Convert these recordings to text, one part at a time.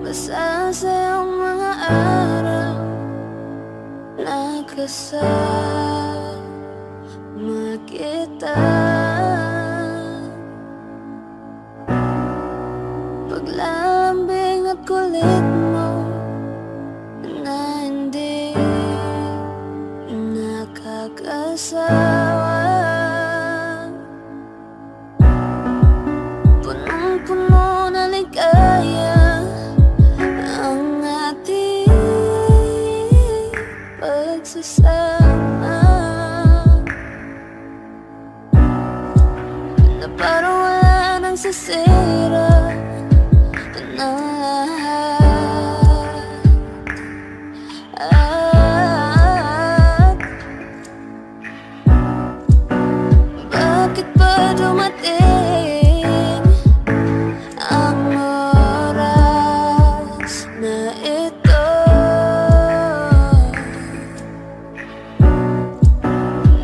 Masasayang mga araw na kasama kita. Paglalambing at kulit mo na hindi nakakasawa. Punong-puno na ligaya ang ating pagsasama, na parang wala nang sisira na lahat. Bakit ba dumating ang oras na ito?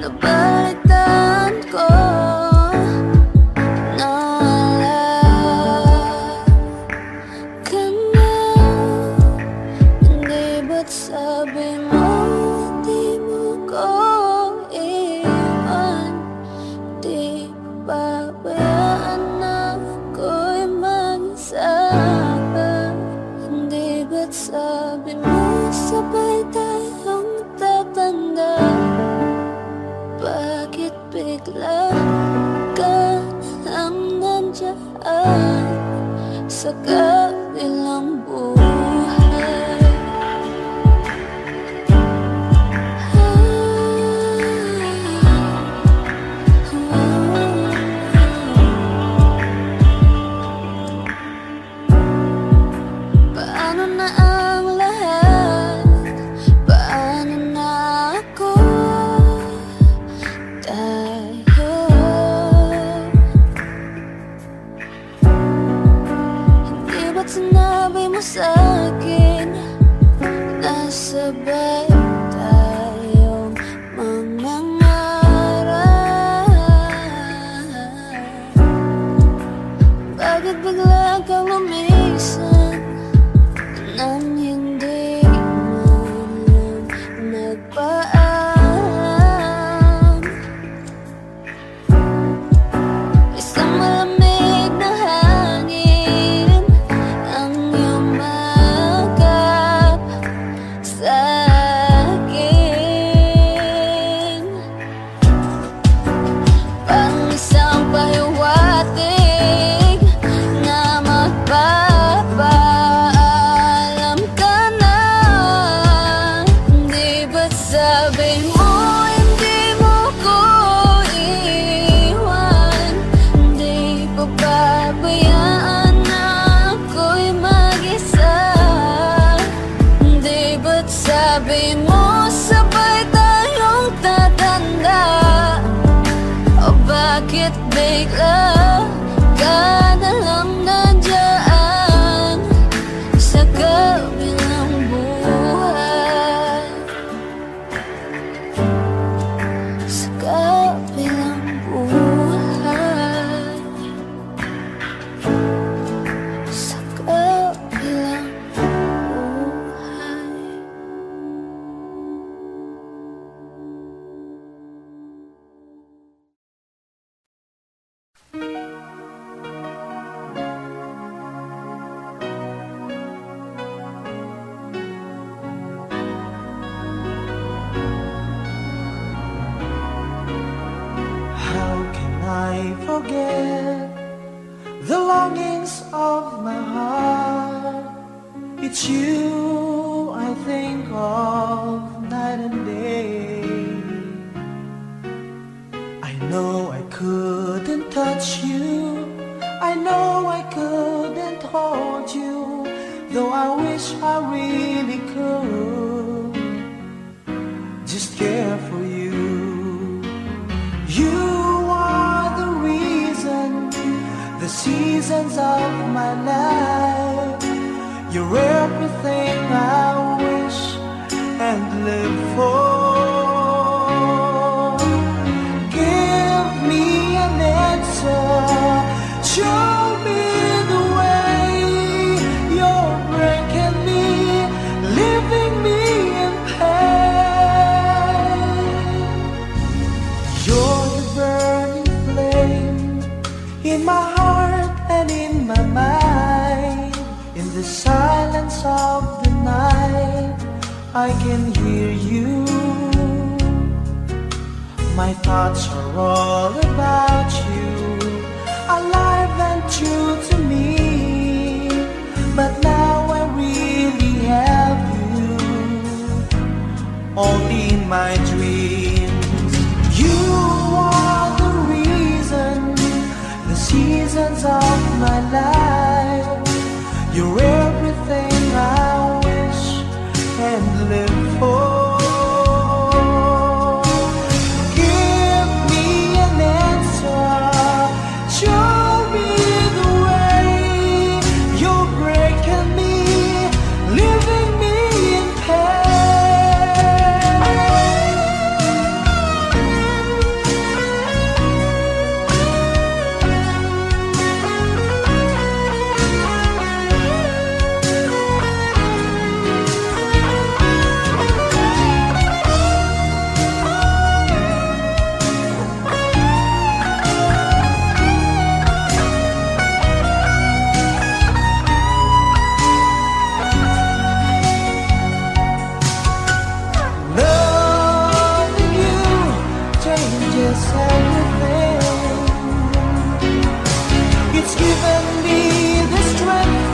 Nabalitaan ko na wala ka na. Hindi ba't sabi mo di mo ko iwan? Di pabayaan na ako'y mag-isa. Hindi ba't sabi mo sabay tayong tatanda? Bakit bigla ka lang nandyan sa kabilang buhay? Paano na ang lahat? Paano na ako? Tayo hindi ba't sinabi mo sa'kin na sabay tayong mangangarap? Bakit bigla kang lumisan nang hindi man lang nagpaalam? Isang malamig na hangin ang iyong magap sa'kin. Parang isang pahiwatig na magpapaalam ka na. Hindi ba't sabi mo hindi mo ko iwan? Hindi pa pabayaan na ako'y mag-isa? Hindi ba't sabi mo sabay tayong tatanda? O bakit bigla ka na lang nandyan sa kabilang buhay? Sa kabilang buhay. Sa kabilang buhay. How can I forget the longings of my heart? It's you I think of night and day. I know I couldn't touch you, I know I couldn't hold you, though I wish I really could just care for you. You are the reason, the seasons of my life. You're everything I wish and live for. Give me an answer, show me the way. You're brave. I can hear you. My thoughts are all about you, alive and true to me. But now I really have you, only in my dreams. You are the reason, the seasons of my life. You're everything I wish and live for. Give me an answer, show me the way. You're breaking me, leaving me in loving you changes everything. It's given me the strength,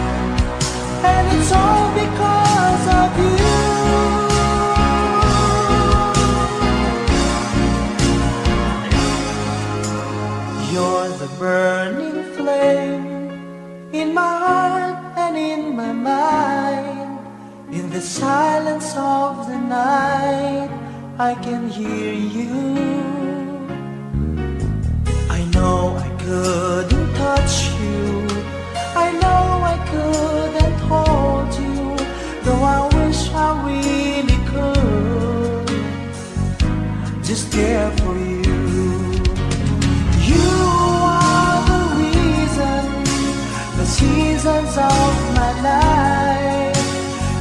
and it's all because of you. You're the burning flame in my heart and in my mind. In the silence of the night, I can hear you. I know I couldn't touch you, I know I couldn't hold you, though I wish I really could just care for you. You are the reason, the seasons of my life.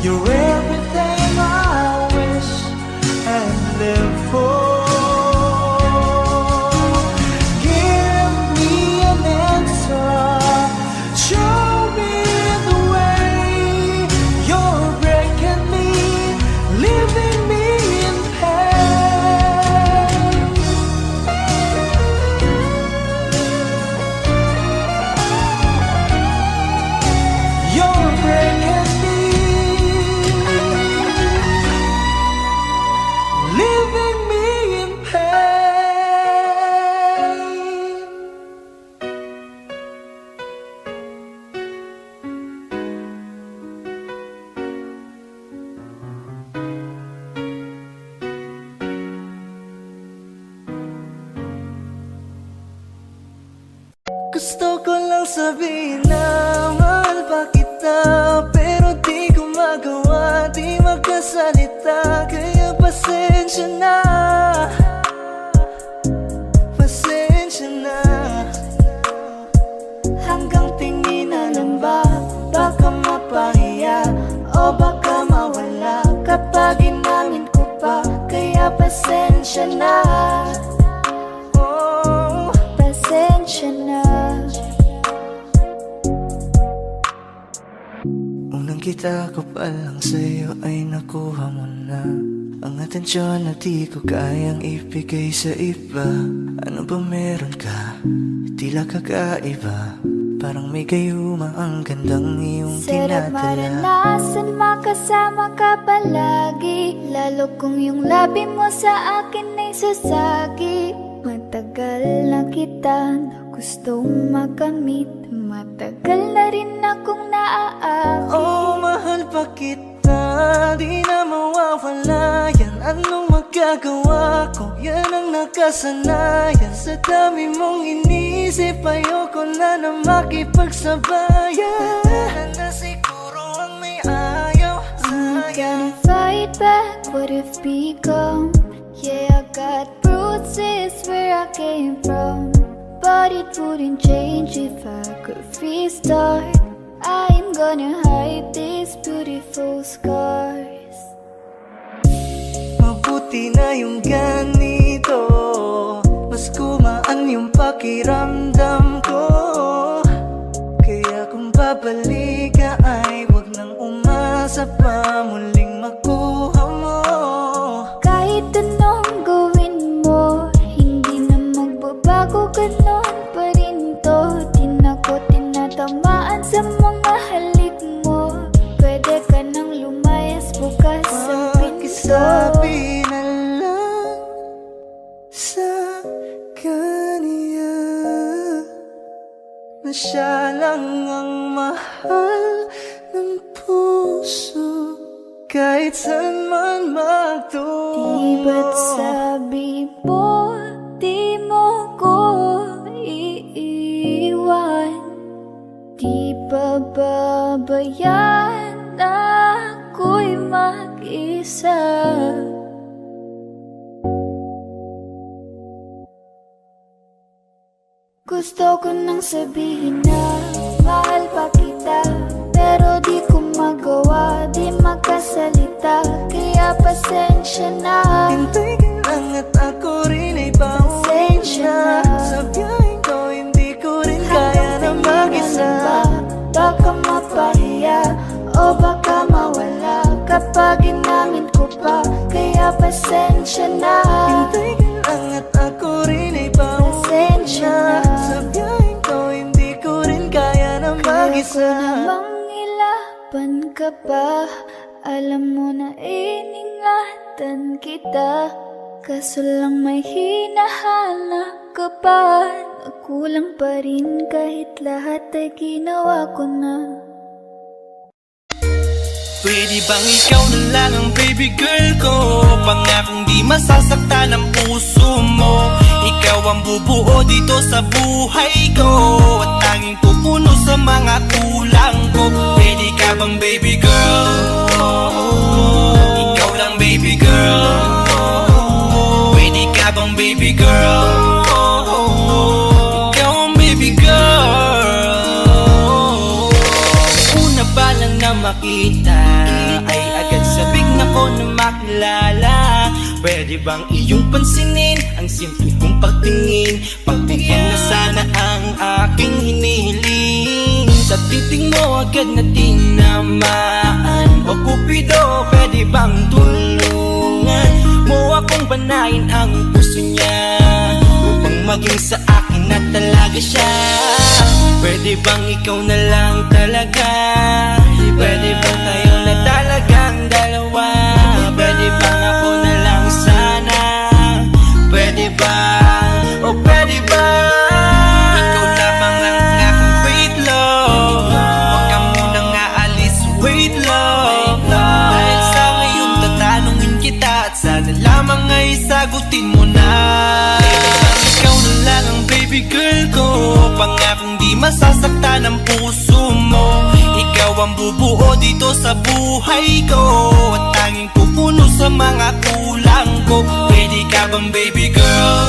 You're everything I wish and live for. Give me an answer, show me the way. You're breaking me, leaving me in pain. You're breaking me, leaving me in pain. Gusto ko lang sabihin na mahal pa kita, pero di ko magawa, di magkasalita. Kaya pasensya na, pasensya na. Hanggang tingin na lang ba, baka mapahiya o baka mawala kapag inamin ko pa. Kaya pasensya na, oh, pasensya na. Unang kita ko pa lang sa'yo ay nakuha mo na ang atensyon na di ko kayang ibigay sa iba. Ano ba meron ka? Tila kakaiba, parang may gayuma ang gandang iyong Sarap tinadala. maranasan, makasama ka palagi, lalo kung yung labi mo sa akin ay sasagi. Matagal na kita na gustong makamit, matagal na rin akong naaakit. Oh, mahal pa kita, di na mawawala yan. Anong magagawa ko? Yan ang nakasanayan. Sa dami mong inisip, ayoko na na makipagsabayan. Na siguro ang may ayaw I'm sa'yo. gonna fight back what if become. Yeah, I got bruises where I came from, but it wouldn't change if I could restart. I'm gonna hide these beautiful scars. Mabuti na yung ganito, mas gumaan yung pakiramdam ko. Kaya kung babalik ka ay wag nang umasa pa muling makuha mo tinamaan sa mga halik mo. Pwede ka nang lumayas bukas ang pinto. Pakisabi na lang sa kanya na siya lang ang mahal ng puso, kahit saan man magtungo. Di ba't sabi mo, di mo ko iiwan? Di ba babayaan na ako'y mag-isa? Gusto ko nang sabihin na mahal pa kita, pero di ko magawa, di makasalita. Kaya pasensya na. Hintay ka lang at ako rin ay pauwi Pasensya na. na. Sa biyaheng ko hindi ko rin kaya na mag-isa. Baka mapahiya o baka mawala kapag inamin ko pa. Kaya pasensya na. Hintay ka lang at ako rin ay pauwi Pasensya na. na. Sa biyaheng ko hindi ko rin kaya na Kaya mag-isa. ko namang ilaban ka pa. Alam mo na iningatan kita, kaso lang may hinahanap ka pa. Nagkulang pa rin kahit lahat ay ginawa ko na. Pwede bang ikaw na lang ang baby girl ko? Pangakong di masasaktan ang puso mo. Ikaw ang bubuo dito sa buhay ko, at tanging pupuno sa mga kulang ko. Pwede ka bang baby girl? Ikaw lang baby girl. Pwede ka bang baby girl? Ikaw ang baby girl. Una pa lang na makita ay agad sabik na ko na makilala. Pwede bang iyong pansinin ang simple kong pagtingin? Pagbigyan na sana ang aking hinihiling. Sa titing mo agad na tinamaan. O Cupido, pwede bang tulungan mo akong banayin ang puso niya, upang maging sa akin na talaga siya? Pwede bang ikaw na lang talaga? Pwede bang tayo na talagang dalawa? Pwede bang ako na lang sana? Pwede ba? O pwede ba? Ikaw lamang ang aking wait love. Huwag ka munang aalis, wait love. Dahil sa ngayon tatanungin kita, at sana lamang ay sagutin mo na. Pwede bang ikaw na lang ang baby girl ko? Pangakong di masasaktan ang puso mo. Ikaw ang bubuo dito sa buhay ko, at tanging pupuno sa mga kulang ko. Pwede ka bang baby girl?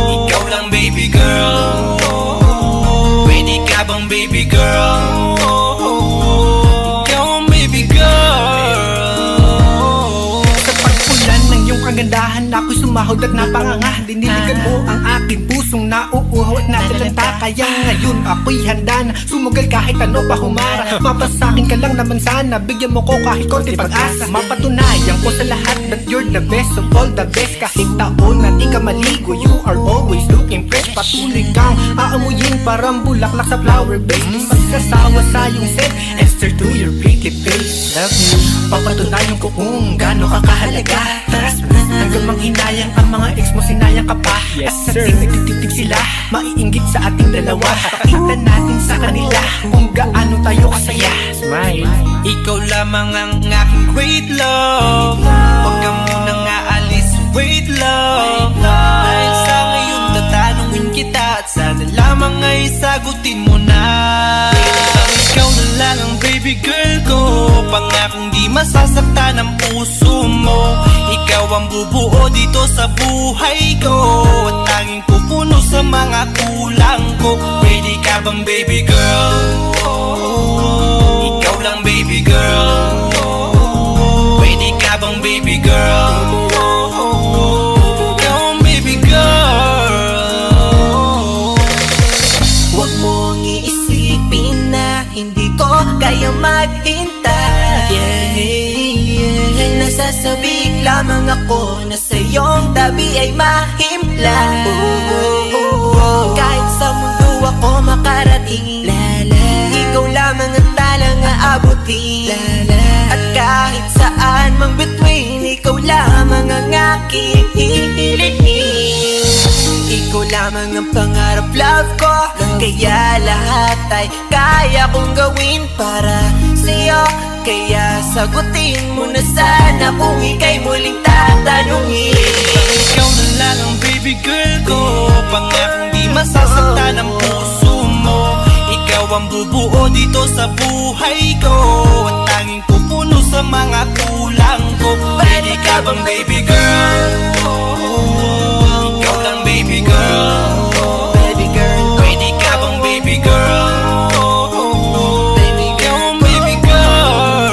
Ikaw lang baby girl. Pwede ka bang baby girl? Ikaw ang baby girl. Sa pagpulan ng iyong kagandahan, ako'y sumahod at napanganga. Diniligan mo ang aking pusong nauuhaw at natalanta. Kaya ngayon ako'y handa na sumugal kahit ano pa humara. Mapasakin ka lang naman sana, bigyan mo ko kahit konti pag-asa. Mapatunayan ko sa lahat that you're the best of all the best. Kahit taon na di ka maligo, you are always looking fresh. Patuloy kang aamuyin parang bulaklak sa flower base. Di magsasawa sa iyong scent, Esther to your pretty face. Love me, papatunayan ko kung gaano ka kahalaga. Trust me, hanggang manghinayang ang mga ex mo, sinayang ka pa. Yes sir, nagtititig sila, maiinggit sa ating dalawa. Pakita natin sa kanila kung gaano tayo kasaya. Smile. Ikaw lamang ang aking great love. Huwag ka munang aalis, wait love. Dahil sa ngayon tatanungin kita, at sana lamang ay sagutin mo na. Pwede bang ikaw na lang ang baby girl ko? Pangakong di masasaktan ang puso mo. Ikaw ang bubuo dito sa buhay ko, at tanging pupuno sa mga kulang ko. Pwede ka bang baby girl? Ikaw lang baby girl. Pwede ka bang baby girl? Ikaw ang baby girl. Huwag mong iisipin na hindi ko kaya maghintay. Nasasabik lamang ako na sa iyong tabi ay mahimpla. Kahit sa mundo ako makarating. Ikaw lamang ang talang aabutin. At kahit saan mang between, ikaw lamang ang aking hihilihin. Ikaw lamang ang pangarap, love ko. Kaya lahat ay kaya kong gawin para sa'yo. Kaya sagutin mo na sana kung ika'y muling tatanungin. Ikaw na lang ang baby girl ko, pangakong di masasaktan ang puso mo. Ikaw ang bubuo dito sa buhay ko, at tanging pupuno sa mga kulang ko. Pwede ka bang baby girl? Ikaw lang baby girl. Baby girl, pwede ka bang baby girl? Baby girl, baby girl.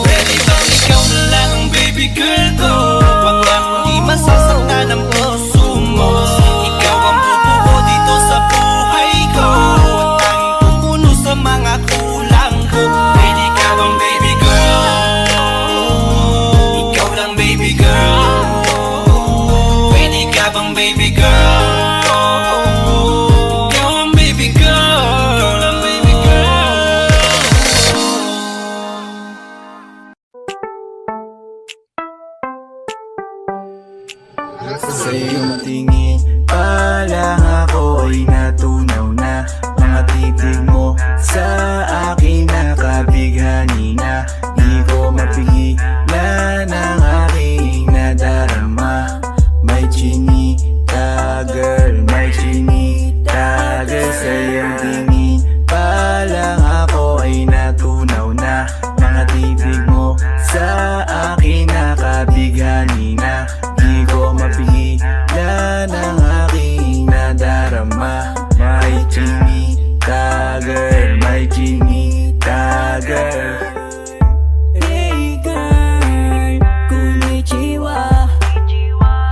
Pwede bang ikaw na lang ang baby girl ko, pangakong di masasaktan ang puso mo. Ikaw ang bubuo dito sa buhay ko, at tanging pupuno sa mga kulang ko. Pwede ka bang baby girl? Ikaw lang baby girl. Pwede ka bang baby girl? Ikaw ang baby girl, ang baby girl. Sa iyong tingin pa lang ako ay natunaw na. Mga titig mo sa akin nakabighani na. Di ko mapigilan ang aking nadarama. May chinita girl, may chinita girl. Sa iyong tingin pa lang ako ay natunaw na. Mga titig mo sa akin nakabighani na. Di ko mapigilan ang aking nadarama. May chinita girl, may chinita girl. Hey girl, konnichiwa.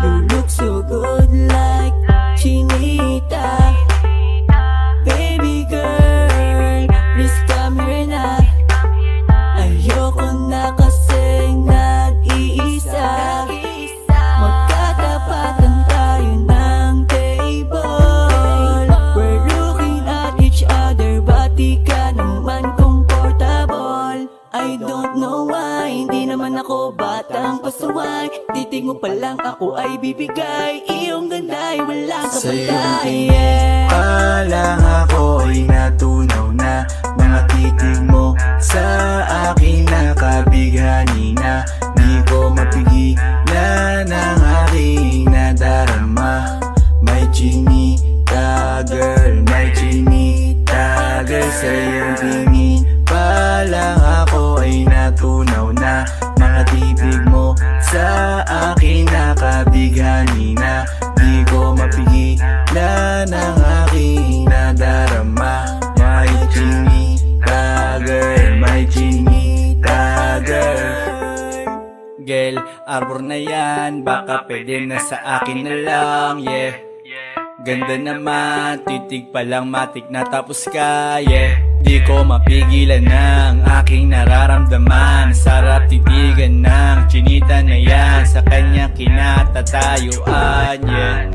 You look so good like Chinita. Baby girl, please come here na. Ayoko na kasing nag-iisa. Magkatapatan tayo ng table. We're looking at each other, but di ka naman comfortable. I don't know why, hindi naman ako batang pasuway. Titig mo pa lang ako ay bibigay. Iyong ganda ay walang Sa iyong kapantay. tingin pa lang ako ay natunaw na. Mga titig mo sa akin nakabighani na. Di ko mapigilan ang aking nadarama. May chinita girl, may chinita girl. Sa iyong tingin pa lang ako ay natunaw na. Mga titig mo sa akin nakabighani na. Di ko mapigilan ang aking nadarama. May chinita girl, may chinita girl. Girl, arbor na yan, baka pwede na sa akin na lang, yeah. Ganda naman, titig pa lang matik na tapos ka, yeah. Di ko mapigilan ng aking nararamdaman. Sarap titigan ng chinita na yan, sa kanya kinatatayuan, yeah.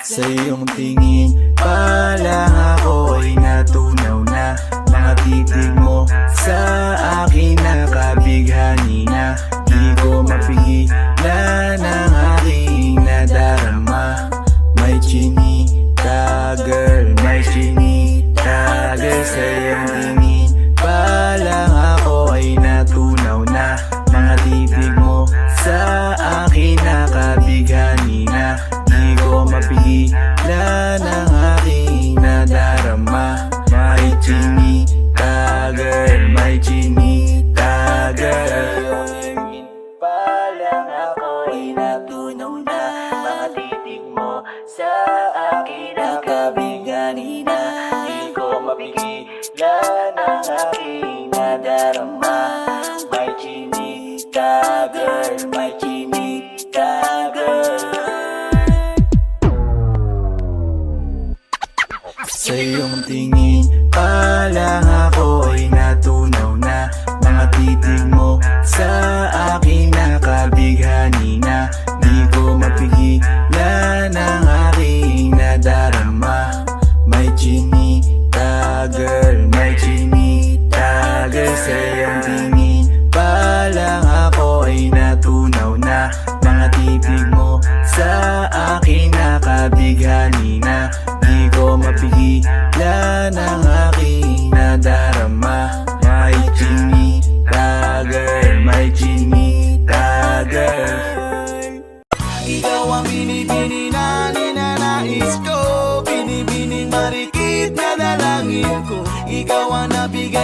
Sa iyong tingin pa lang ako ay natunaw na. Mga titig mo sa akin nakabighani na. Di ko mapigilan ang aking nadarama. May chinita girl, may chinita girl. Sa iyong tingin pa lang ako ay natunaw na. Mga titig mo sa akin nakabighani na. Di ko mapigilan ang aking nadarama. May chinita girl, may chinita girl. Pa lang ako ay natunaw na. Mga titig mo sa akin nakabighani na. Di ko mapigilan ang aking nadarama. May chinita girl, may chinita girl. Sa iyong tingin pa lang ako ay natunaw na. Mga titig mo sa akin nakabighani na. Di ko mapigilan ang aking nadarama.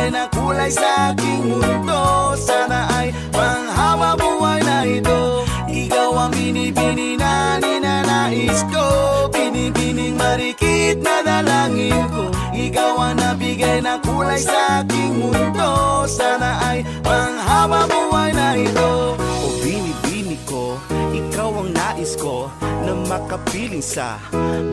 nabigay na kulay sa aking mundo. Sana ay panghaba buhay na ito. Ikaw ang binibini na ninanais ko, binibining marikit na dalangin ko. Ikaw ang nabigay na kulay sa aking mundo. Sana ay panghaba buhay na ito. O binibini ko, ikaw ang nais ko na makapiling sa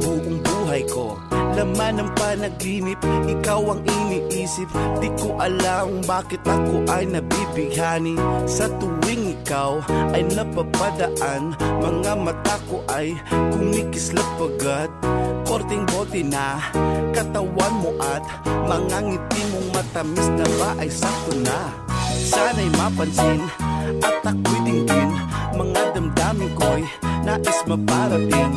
buong buhay ko. Laman ng panaginip, ikaw ang iniisip. Di ko alam bakit ako ay nabibighani. Sa tuwing ikaw ay napapadaan, mga mata ko ay kumikislap agad. Korting bote na katawan mo at mga ngiti mong matamis na ba ay sakto na. Sana'y mapansin at ako'y dinggin, mga damdamin ko'y nais maparating.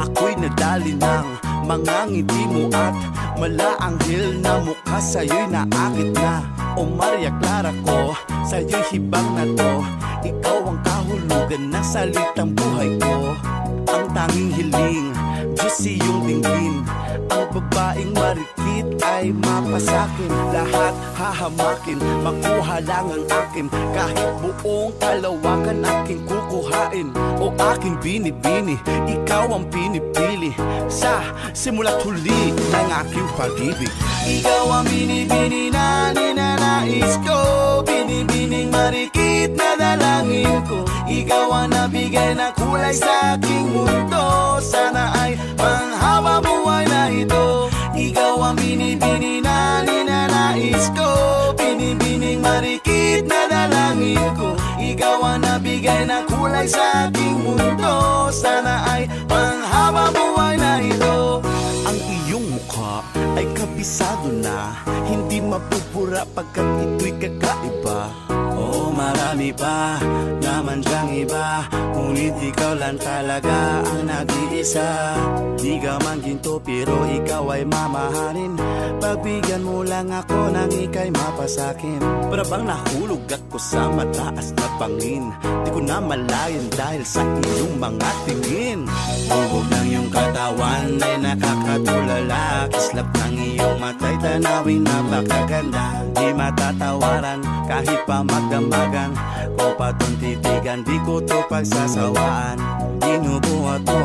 Ako'y nadali ng mga ngiti mo at malaanghel na mukha sa'yo'y naakit na. O Maria Clara ko, sa'yo'y hibang na to. Ikaw ang kahulugan ng salitang buhay ko. Ang tanging hiling, Diyos iyong dinggin. Ang babaeng marikit ay mapasakin. Lahat hahamakin, makuha lang ang akin. Kahit buong kalawakan aking kukuhain. O aking binibini, ikaw ang pinipili. Sa simula't huli ng aking pag-ibig. Ikaw ang binibini na ninanais ko, binibining marikit na dalangin ko. Ikaw ang nabigay na kulay sa aking mundo. Sana ay panghaba buhay na ito. Ikaw ang binibini na ninanais ko, binibining marikit na dalangin ko. Ikaw ang nabigay na kulay sa aking mundo. Sana ay panghaba buhay na ito. Ang iyong mukha ay kabisado na, hindi mapupura pagkat ito'y kakaiba. Oo, marami pa naman dyang iba, ngunit ikaw lang talaga ang nag-iisa. Di ka man ginto pero ikaw ay mamahalin. Pagbigyan mo lang ako nang ika'y mapasakin. Para bang nahulog ako sa mataas na bangin. Di ko na malayan dahil sa iyong mga tingin. Bubog ng iyong katawan ay nakakatulala. Kislap ng iyong mata'y tanawin napakaganda. Di matatawaran kahit pa magdamagan. Ko patong titigan, di ko to pagsasawaan. Binubuhat mo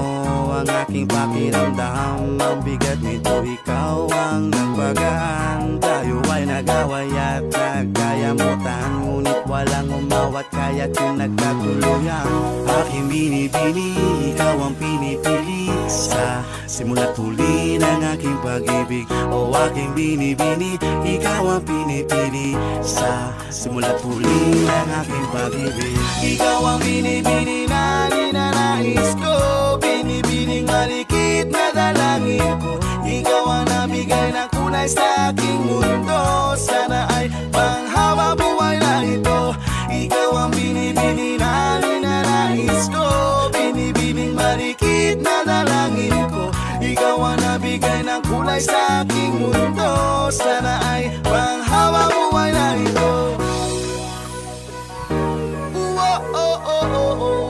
ang aking pakiramdam. Ang bigat nito, ikaw ang nagpagaan. Tayo ay nag-away at nagkayamutan, ngunit walang umawat kaya't yung nagkatuluyan. Aking binibini, ikaw ang pinipili. Sa simula't huli ng aking pag-ibig. O aking binibini, ikaw ang pinipili. Sa simula't huli ng aking pag-ibig. Ikaw ang binibini na ninanais ko, binibining marikit na dalangin ko. Ikaw ang nabigay na kulay sa aking mundo. Sana ay panghaba buhay na ito. Ikaw ang binibini na ninanais ko, binibining marikit na dalangin ko. Ikaw ang nabigay ng kulay sa aking mundo. Sana ay panghaba buhay na ito. Oh, oh, oh, oh, oh.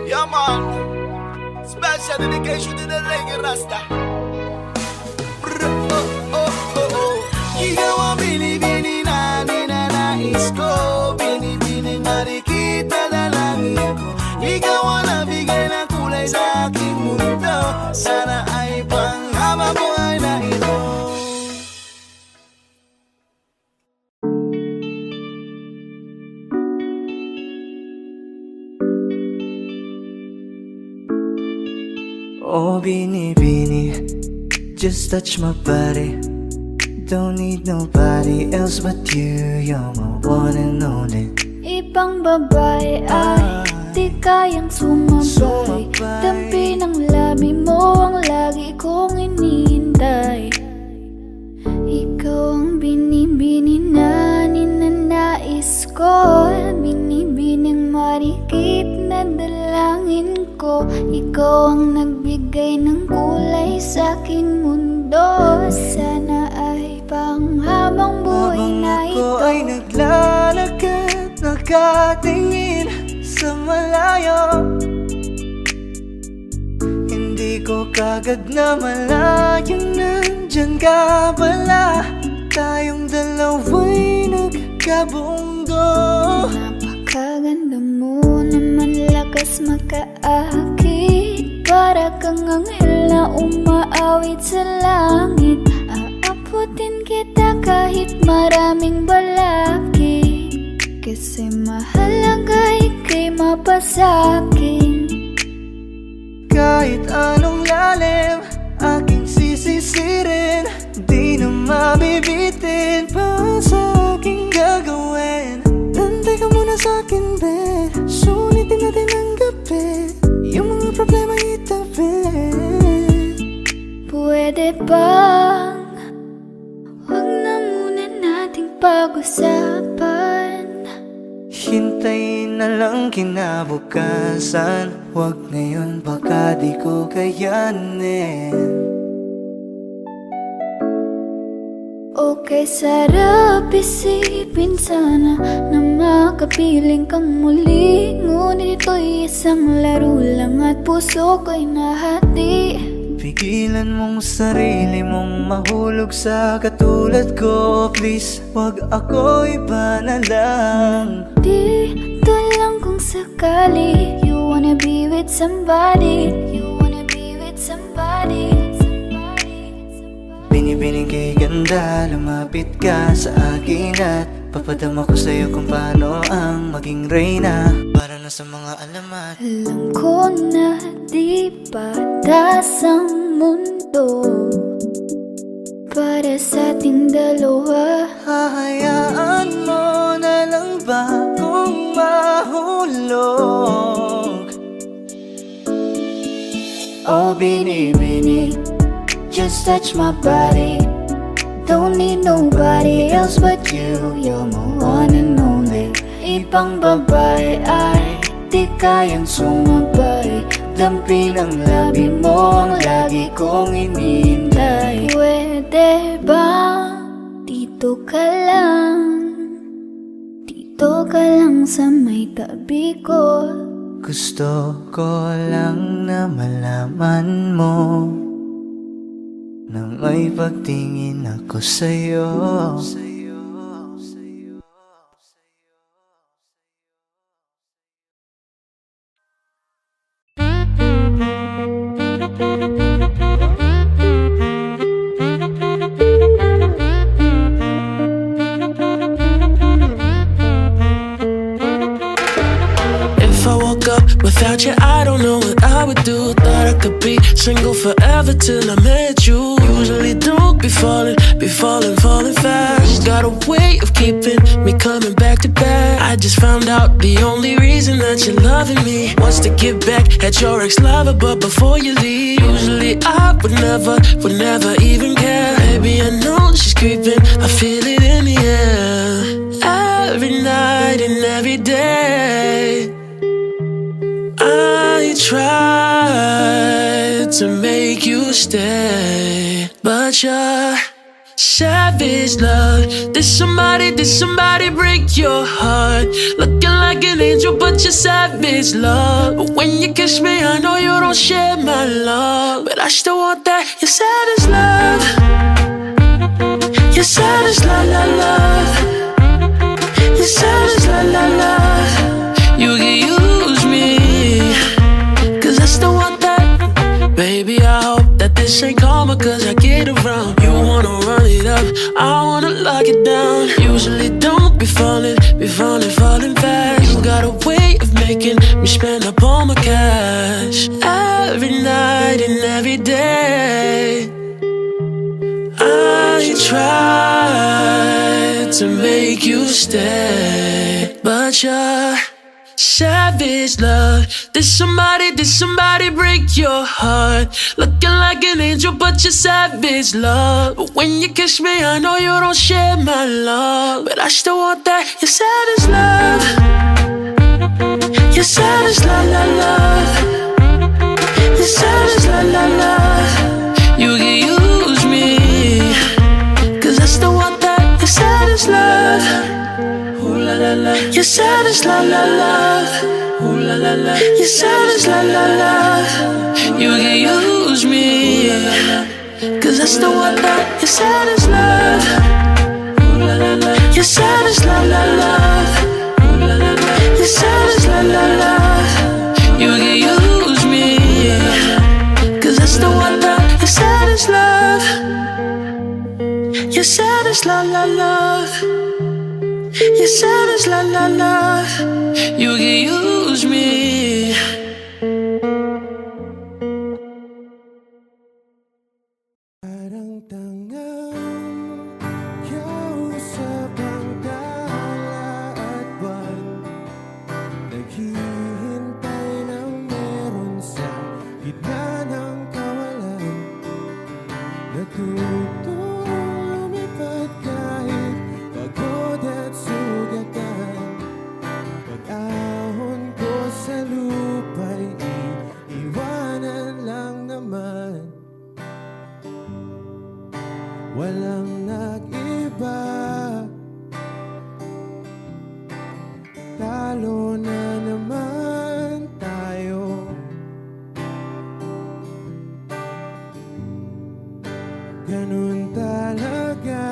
Yeah, man. Special dedication to the reggae rasta. Oh, oh, oh, oh. Ikaw ang binibini na ninanais ko, binibining marikit na dalangin ko. Ikaw ang nabigay ng kulay sa aking mundo. Sana ay panghaba buhay na ito. Oh, binibini, just touch my body. Don't need nobody else but you. You're my one and only. Ibang babae ay di kayang sumabay. Dampi ng labi mo ang lagi kong inihintay. Ikaw ang binibini na ninanais ko, binibining marikit na dalangin ko. Ikaw ang nagbigay ng kulay sa aking mundo. Sana ay panghabang buhay na Habang ako ito. ay naglalakad, nakatingin sa malayo, hindi ko kagad na malayang nandyan ka pala. away nagkabunggo. Napakaganda mo naman, lakas makaakit. Para kang anghel na umaawit sa langit. Aabutin kita kahit maraming balakid. Kasi mahalaga ika'y mapasakin. Kahit anong lalim, aking sisisirin. Di na mabibitin pa sa aking gagawin. Nantay ka muna sa'kin, be. Sulitin natin ang gabi. Yung mga problema itabi. Pwede bang huwag na muna nating pag-usapan? Hintayin na lang kinabukasan. Huwag ngayon baka di ko kayanin. Okay, sarap isipin sana na makapiling kang muli. Ngunit ito'y isang laro lang at puso ko'y nahati. Pigilan mong sarili mong mahulog sa katulad ko. Please, wag ako'y ba na lang. Dito lang kung sakali you wanna be with somebody. You wanna be with somebody. Binibining kay ganda, lumapit ka sa akin at papadama ko sa'yo kung paano ang maging reyna. Para na sa mga alamat. Alam ko na di patas ang mundo para sa ating dalawa. Hahayaan mo na lang ba kung mahulog? Oh, bini-bini, just touch my body. Don't need nobody else but you. You're my one and only. Ibang babae ay di kayang sumabay. Dampi ng labi mo ang lagi kong inihintay. Pwede ba dito ka lang? Dito ka lang sa may tabi ko. Gusto ko lang na malaman mo na may pagtingin ako sa'yo. If I woke up without you, I don't know what I would do. Thought I could be single forever till I met you. Usually don't be falling fast. Got a way of keeping me coming back to back. I just found out the only reason that you're loving me was to get back at your ex-lover, but before you leave, usually I would never even care. Baby, I know she's creeping, I feel it in the air. Every night and every day I tried to make you stay, but you're savage love. Did somebody break your heart? Looking like an angel, but you're savage love. But when you kiss me, I know you don't share my love, but I still want that. You're savage love. You're savage love, love, love. You're savage love, love, love. You can use me, cause I still want that. Baby, I hope that this ain't karma, cause I get around. You wanna run it up, I wanna lock it down. Usually don't be falling fast. You got a way of making me spend up all my cash. Every night and every day I tried to make you stay, but you're savage love. Did somebody break your heart? Looking like an angel, but you're savage love. But when you kiss me, I know you don't share my love, but I still want that. You're savage love. You're savage love, love, love. You're savage love, love, love. You can use me, cause I still want that. You're savage love. Ooh la la la. You're savage love, love, love. Ooh la la la. You're savage love, love, love. You can use me, cause I still want that. You're savage love. Ooh la la la. Your savage love, love, love. Your savage love, love, love. You can use me, 'cause that's the one that your savage love. Your savage love, love, love. Your savage love, love, love. You can use me. Parang tangang kausap ang tala at buwan, naghihintay ng meron sa gitna ng kawalan. Natutong lumipad kahit pagod at sugatan. Pag-ahon ko sa lupa'y iiwanan lang naman. Walang nag-iba, talo na naman tayo. Ganun talaga,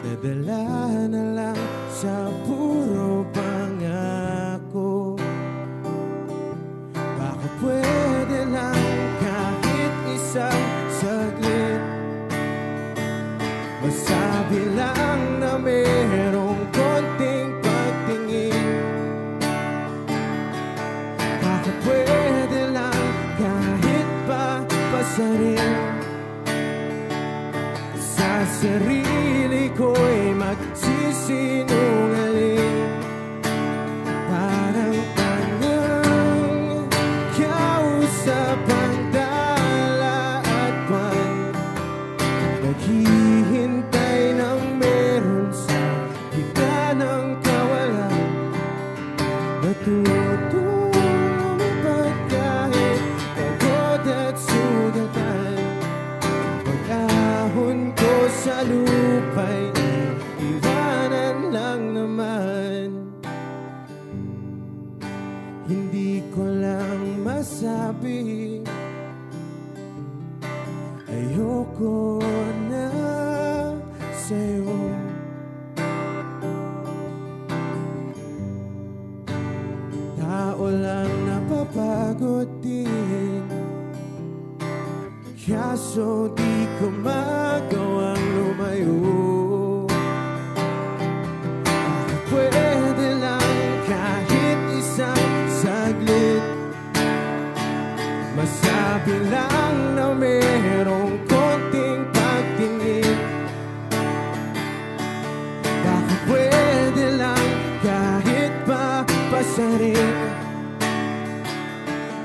nadala na lang sa puro pangako. Baka pwede lang kahit isang saglit, masabi lang na merong konting pagtingin. Baka pwede lang kahit pa pasarin. Sa sarili ko'y magsisinungaling. Parang tangang kausap ang dala at buwan, naghihintay ng meron sa gitna ng kawalan. Natutong lumipad kahit pagod at sugatan. Pag-ahon ko sa lupa'y iwanan lang naman. Hindi ko lang masabi, ayoko na sa'yo. Tao lang napapagod din, kaso di ko magawang lumayo. Pwede lang kahit isang saglit, masabi lang na merong konting pagtingin. Baka pwede lang kahit pa pasarin.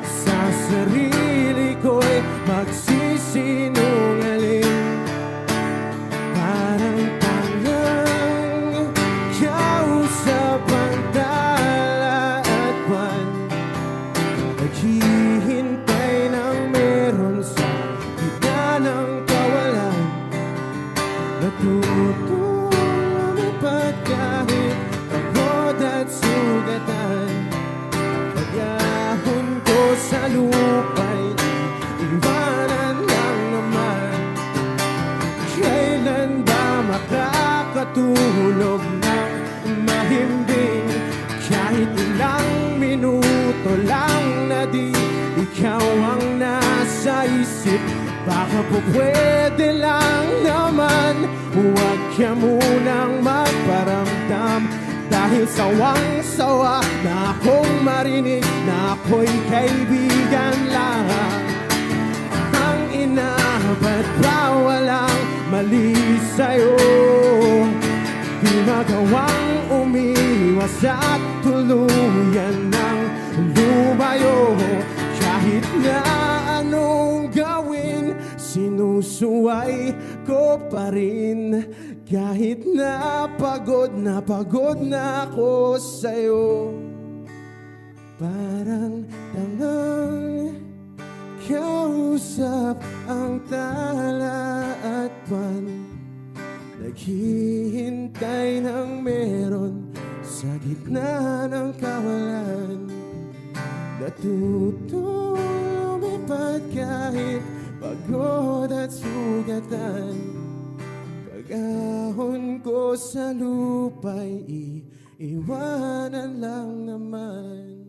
Sa sarili ko'y magsisinungaling. Parang tangang kausap ang dala at buwan, naghihintay ng meron sa gitna ng kawalan. Natutong lumipad kahit pagod at sugatan. Pag-ahon ko sa lupa'y iwanan lang naman. Kailan ba makakatulog ng mahimbing? Kahit ilang minuto lang na di ikaw ang nasa isip. Baka po pwede lang naman, huwag ka munang magparamdam. Dahil sawang-sawa na akong marinig na ako'y kaibigan lang. Ang ina, ba't ba walang mali sa'yo? Di magawang umiwas at tuluyan ng lumayo. Kahit na anong gawin, sinusuway ko pa rin. Kahit na pagod na ako sa'yo. Parang tangang kausap ang tala at buwan, naghihintay ng meron sa gitna ng kawalan. Natutong lumipad kahit pagod at sugatan. Pag-ahon ko sa lupa'y iiwanan lang naman.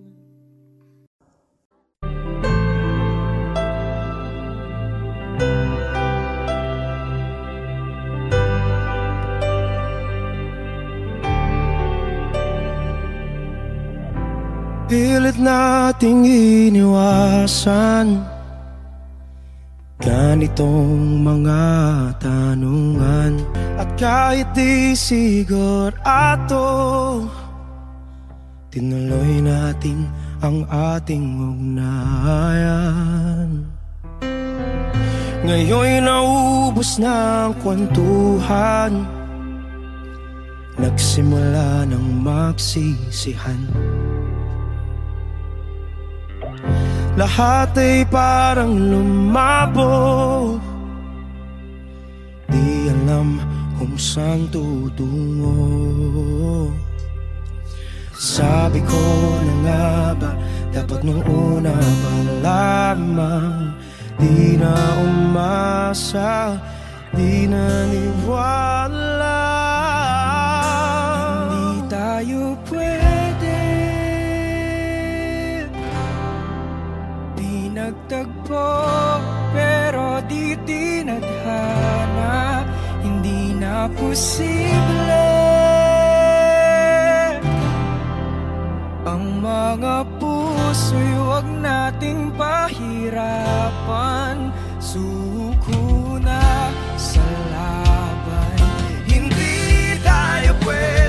Pilit nating iniwasan ganitong mga tanungan. At kahit di sigurado, tinuloy natin ang ating ugnayan. Ngayon'y naubos na ang kwentuhan, nagsimula ng magsisihan. Lahat ay parang lumabo, di alam kung saan tutungo. Sabi ko na nga ba, dapat nung una pa lamang, di na umasa, di naniwala. Hindi tayo pwede nagtagpo, pero di tinadhana. Hindi na posible ang mga puso'y huwag nating pahirapan. Suko na sa laban, hindi tayo pwede.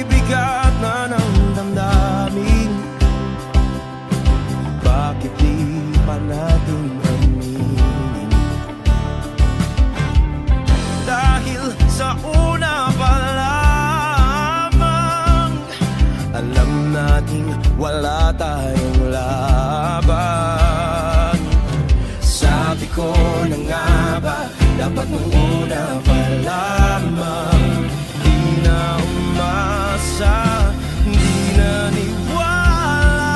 Bigat na ng damdamin, bakit di pa natin aminin? Dahil sa una pa lamang, alam natin wala tayong laban. Sabi ko na nga ba, dapat nung una pa lamang, di na umasa, di naniwala.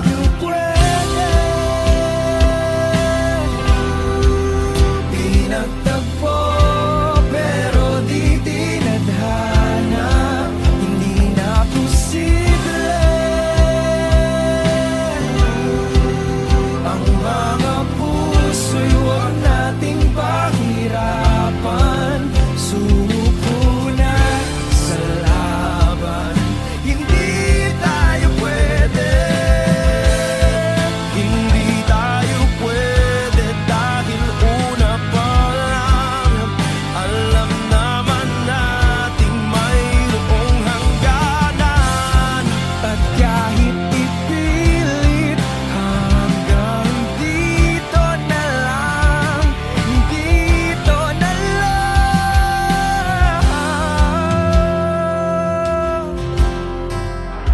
Di pwede, di nagtagpo, pero di tinadhana. Hindi na posible ang mga puso'y huwag nating pahirapan. Suko na sa laban, hindi tayo pwede. Hindi tayo pwede dahil una pa lang, alam naman nating mayroong hangganan. At kahit ipilit, hanggang dito na lang, dito na lang.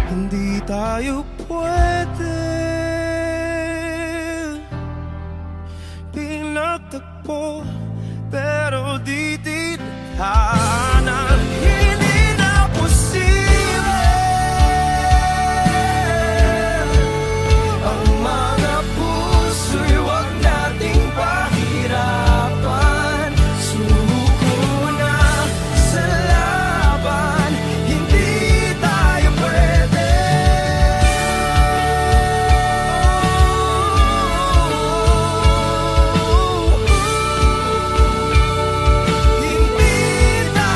Hindi tayo pwede pinagtagpo, pero di tinadhana. Hindi na posible ang mga puso'y huwag nating pahirapan. Suko na sa laban, hindi tayo pwede. Hindi tayo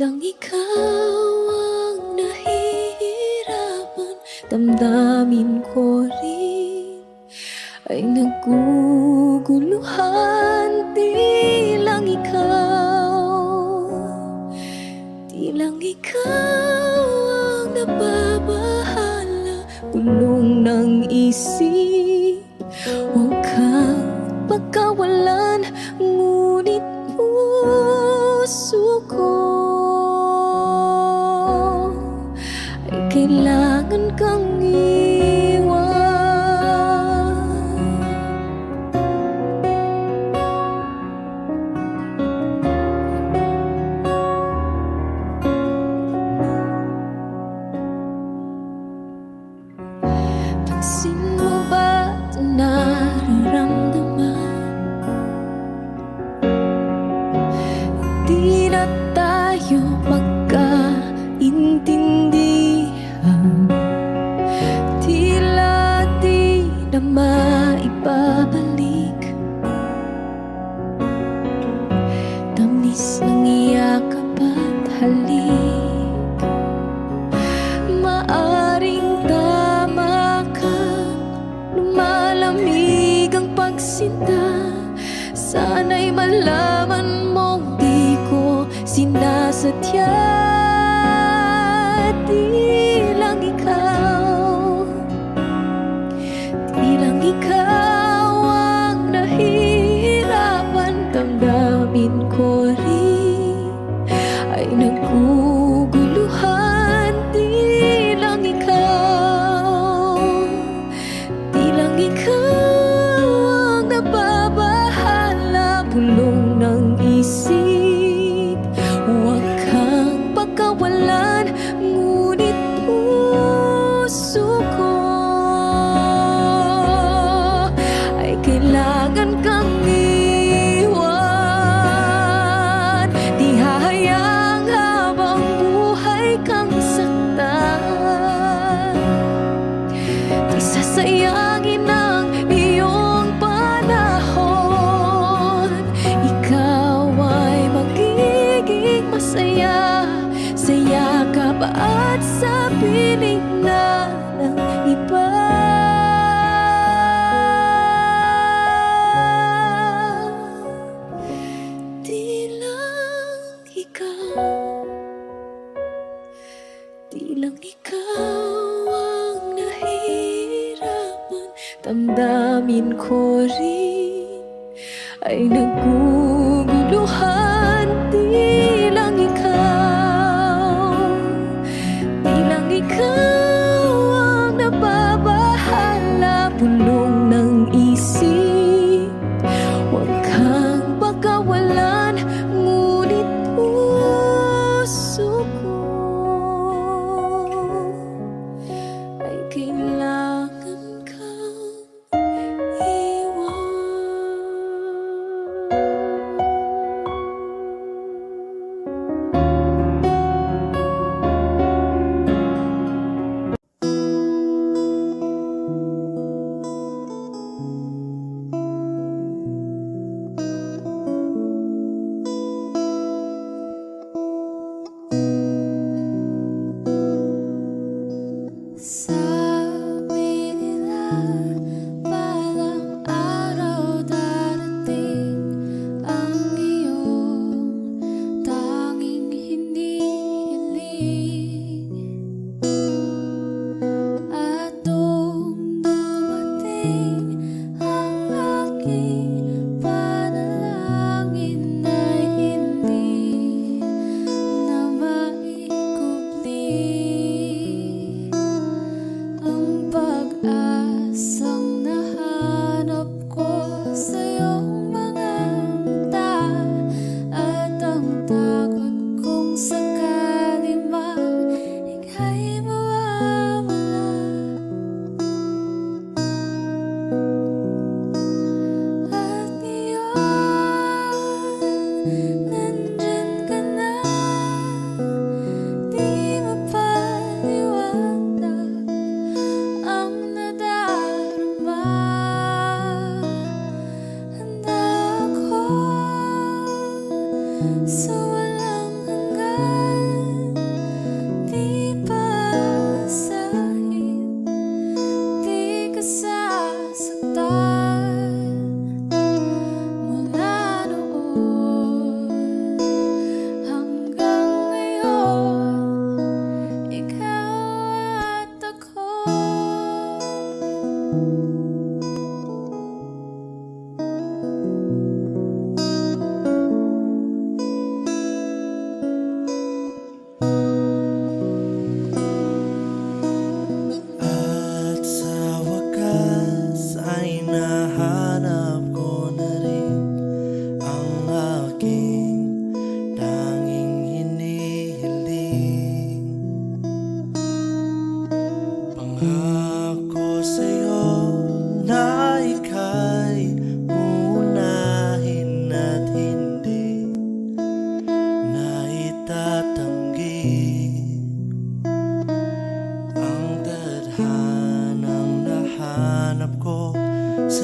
Tila ikaw ang nahihirapan, damdamin ko rin ay naguguluhan. Tilang ikaw ang nababahala, gulong ng isip, huwag kang pagkawalan, ngunit puso ko ay kailangan kang iwan. Pansin mo ba ito nararamdaman? Di na tayo magkaintindihan, tila di na maibabalik. Tamis ng iyakap at halik, maaring tama ka, lumalamig ang pagsinta. Sana'y malaman mong di ko sinasadya. Tilang ikaw ang nahihirapan, damdamin ko rin ay naguguluhan. Tilang ikaw ang nababahala, bulong ng isip, huwag kang pagkawalan, ngunit puso ko ay kailangan kang iwan. Di hahayaang habang buhay kang saktan, di sasayangin ang iyong panahon. Ikaw ay magiging masaya sa yakap at sa piling na ng iba. Tilang ikaw ang nahihirapan, damdamin ko rin ay naguguluhan. Tilang ikaw ang nababahala, bulong ng isip, huwag kang pagkawalan, ngunit puso ko ay kailangan kang iwan.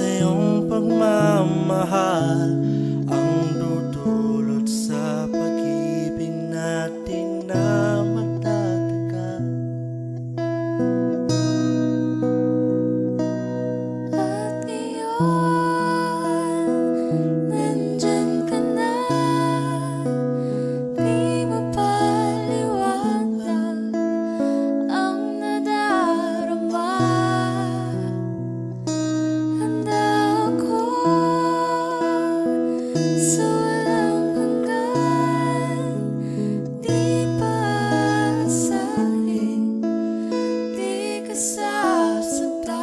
iyong pagmamahal ang dudulot sa pag-ibig natin na matatagal. At ngayon, nandyan ka na. Di mapaliwanag ang nadarama. Handa ako sa walang hanggan. Di paasahin, di ka sasaktan.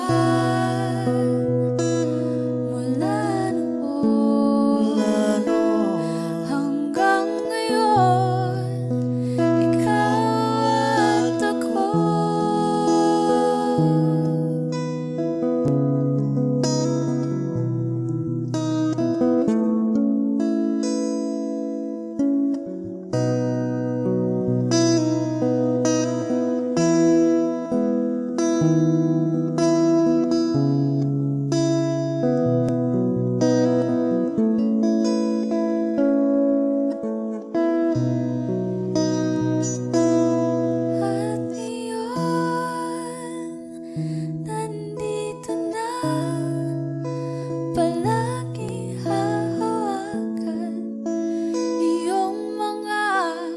Mula noon hanggang ngayon, ikaw at ako. At ngayon, nandito na. Palagi hahawakan iyong mga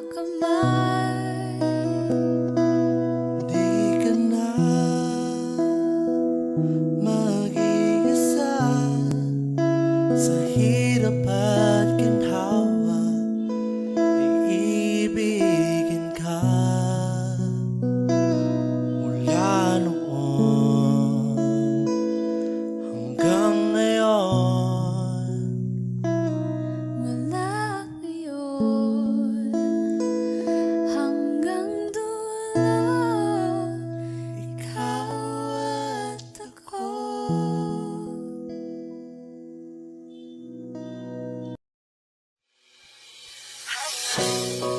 kamay. Di ka na mag-iisa sa hirap at ginhawa, iibigin ka mula noon hanggang ngayon. Mula ngayon hanggang dulo, ikaw at ako.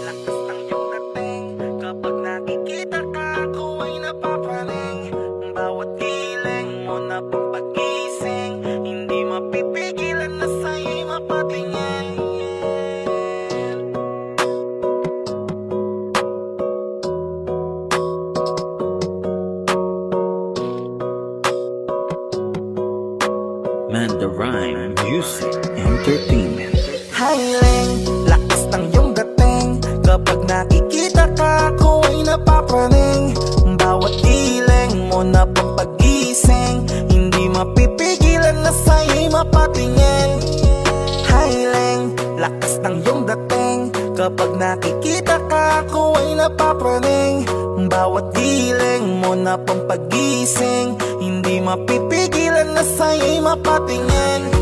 Lakas ng iyong dating, kapag nakikita ka, ako ay napapraning. Bawat hiling mo na pampagising, hindi mapipigilan na sa'yo'y mapatingin. Mandarine Music Entertainment. Hiling, lakas ng iyong dating, kapag nakikita ka, ako ay napapraning. Bawat hiling mo na pampagising, hindi mapipigilan na sa'yo'y mapatingin. Hiling, lakas ng iyong dating, kapag nakikita ka, ako ay napapraning. Bawat hiling mo na pampagising, hindi mapipigilan na sa'yo'y mapatingin.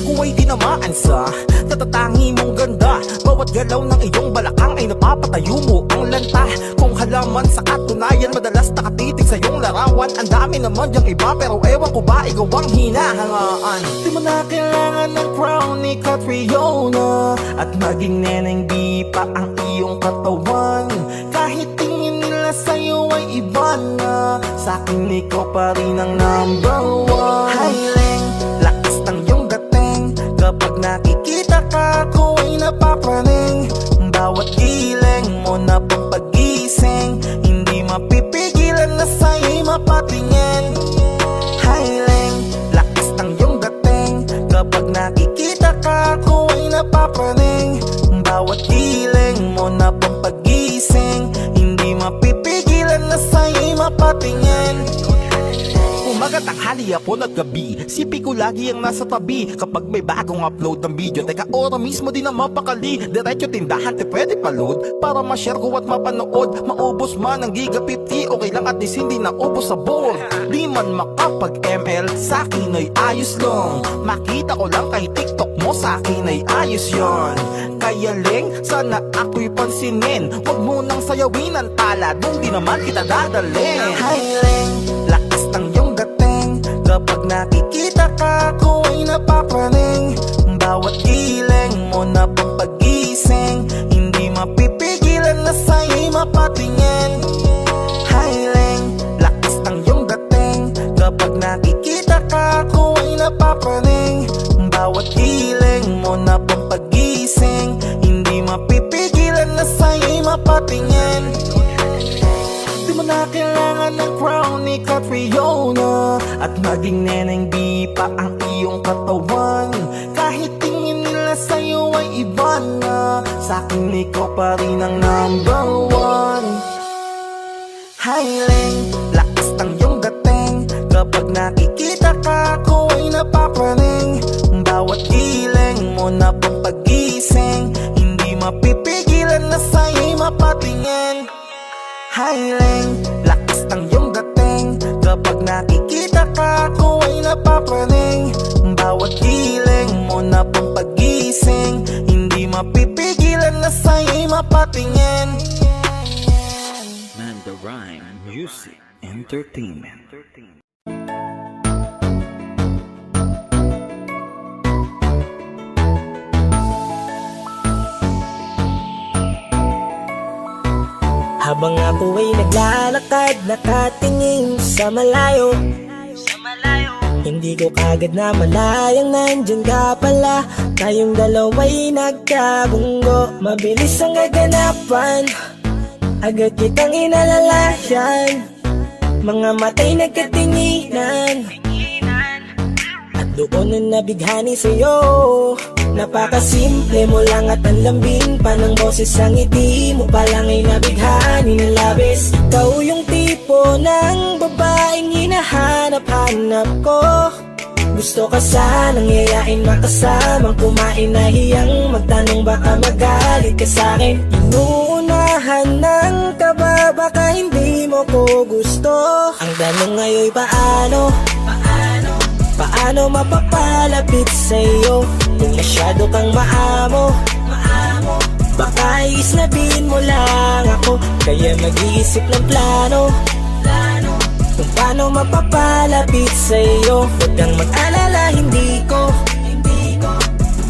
Ako ay tinamaan sa natatangi mong ganda. Bawat galaw ng iyong balakang ay napapatayo mo ang lanta. Kung halaman sa katunayan, madalas nakatitig sa iyong larawan. Ang dami naman yung iba, pero ewan ko ba ikaw ang hinahangaan. Di mo na kailangan ng crown ni Catriona, at maging neneng di pa ang iyong katawan. Kahit tingin nila sa'yo ay iba na, sa'kin ikaw pa rin ang number one. Hiling, lakas ng iyong dating, kapag nakikita ka, ako ay napapraning. Bawat hiling mo na pampagising, hindi mapipigilan na sa'yo'y mapatingin. Hiling, lakas ng iyong dating, kapag nakikita ka, ako ay napapraning. Bawat hiling mo na pampagising, hindi mapipigilan na sa'yo'y mapatingin. Umaga, tanghali, hapon at gabi, sipi ko lagi ang nasa tabi. Kapag may bagong upload ng video, teka ora mismo din ang mapakali. Diretso tindahan, te pwede pa-load, para ma-share ko at mapanood. Maubos man ang giga 50, okay lang at least hindi na ubos sa board. Di man makapag-ML, sa'kin ay ayos lang. Makita ko lang kay TikTok mo, sa'kin ay ayos yon. Kaya Leng, sana ako'y pansinin, wag mo nang sayawin ang tala, dun di naman kita dadalhin. Hi Leng, lakas ng iyong dating, kapag nakikita ka, ako ay napapraning. Bawat hiling mo na pampagising, hindi mapipigilan na sa'yo'y mapatingin. Hi Leng, lakas ng iyong dating, kapag nakikita ka, napapraning. Bawat hiling mo na pampagising, hindi mapipigilan na sa'yo'y mapatingin. Di mo na kailangan ng crown ni Catriona, at maging neneng di pa ang iyong katawan. Kahit tingin nila sa'yo ay iba na, sa'kin ikaw pa rin ang number one. Highling, lakas ng iyong dating, kapag nakikita ka ko ay napapraning. Bawat hiling mo na pampagising, hindi mapipigilan na sa'yo'y mapatingin. Highling, lakas ng iyong dating, kapag nakikita ka ko ay napapraning. Bawat hiling mo na pampagising, hindi mapipigilan na sa'yo'y mapatingin. Man the Rhyme Music Entertainment. Habang ako ay naglalakad, nakatingin sa malayo, hindi ko kagad na malayang nandyan ka pala. Tayong dalawa'y nagkabunggo, mabilis ang gaganapan, agad kitang inalalayan. Mga matay nagkatinginan, at doon na nabighani sa'yo. Napakasimple mo lang at ang lambing pa ng boses, ang ngiti mo pa lang ay nabighani ng labis. Ikaw yung tipo ng babaeng hinahanap-hanap ko. Gusto ka sanang yayain, makasamang kumain, nahiyang magtanong baka magalit ka sa'kin. Inuunahan ng kaba, baka hindi mo ko gusto. Ang tanong ngayon paano? Paano mapapalapit sa'yo kung masyado kang maamo? Baka isnabin mo lang ako, kaya mag-iisip ng plano kung paano mapapalapit sa'yo. Huwag kang mag-alala, hindi ko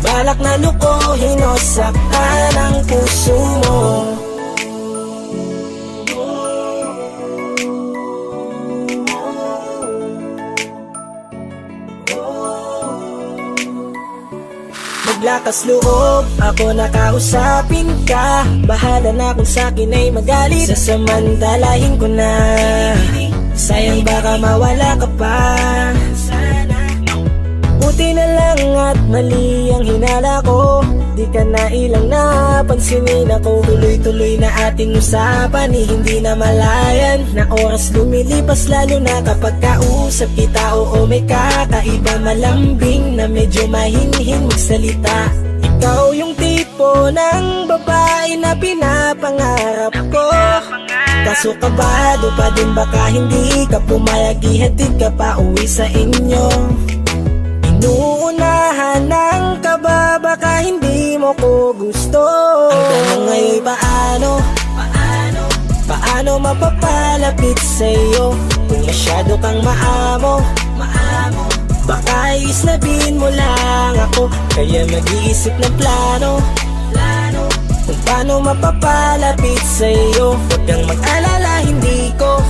balak na lukohin o saktan ang puso mo. Maglakas loob, ako nakausapin ka. Bahala na kung sa'kin ay magalit, sasamantalahin ko na. Sayang baka mawala ka pa. Buti na lang at mali ang hinala ko, di ka na ilang napansinin ako. Tuloy-tuloy na ating usapan, hindi na malayan na oras lumilipas, lalo na kapag kausap kita. Oo, may kakaiba, malambing na medyo mahinhin magsalita. Ikaw yung tipo ng babae na pinapangarap ko, kaso kabado pa din, baka hindi ka pumayag, ihatid ka pa uwi sa inyo. Inuunahan ng kaba, baka hindi mo ko gusto. Ang tanong ngayon paano? Paano mapapalapit sa'yo kung masyado kang maamo? Baka isnabin mo lang ako, kaya mag-iisip ng plano kung paano mapapalapit sa'yo. Huwag kang mag-alala, hindi ko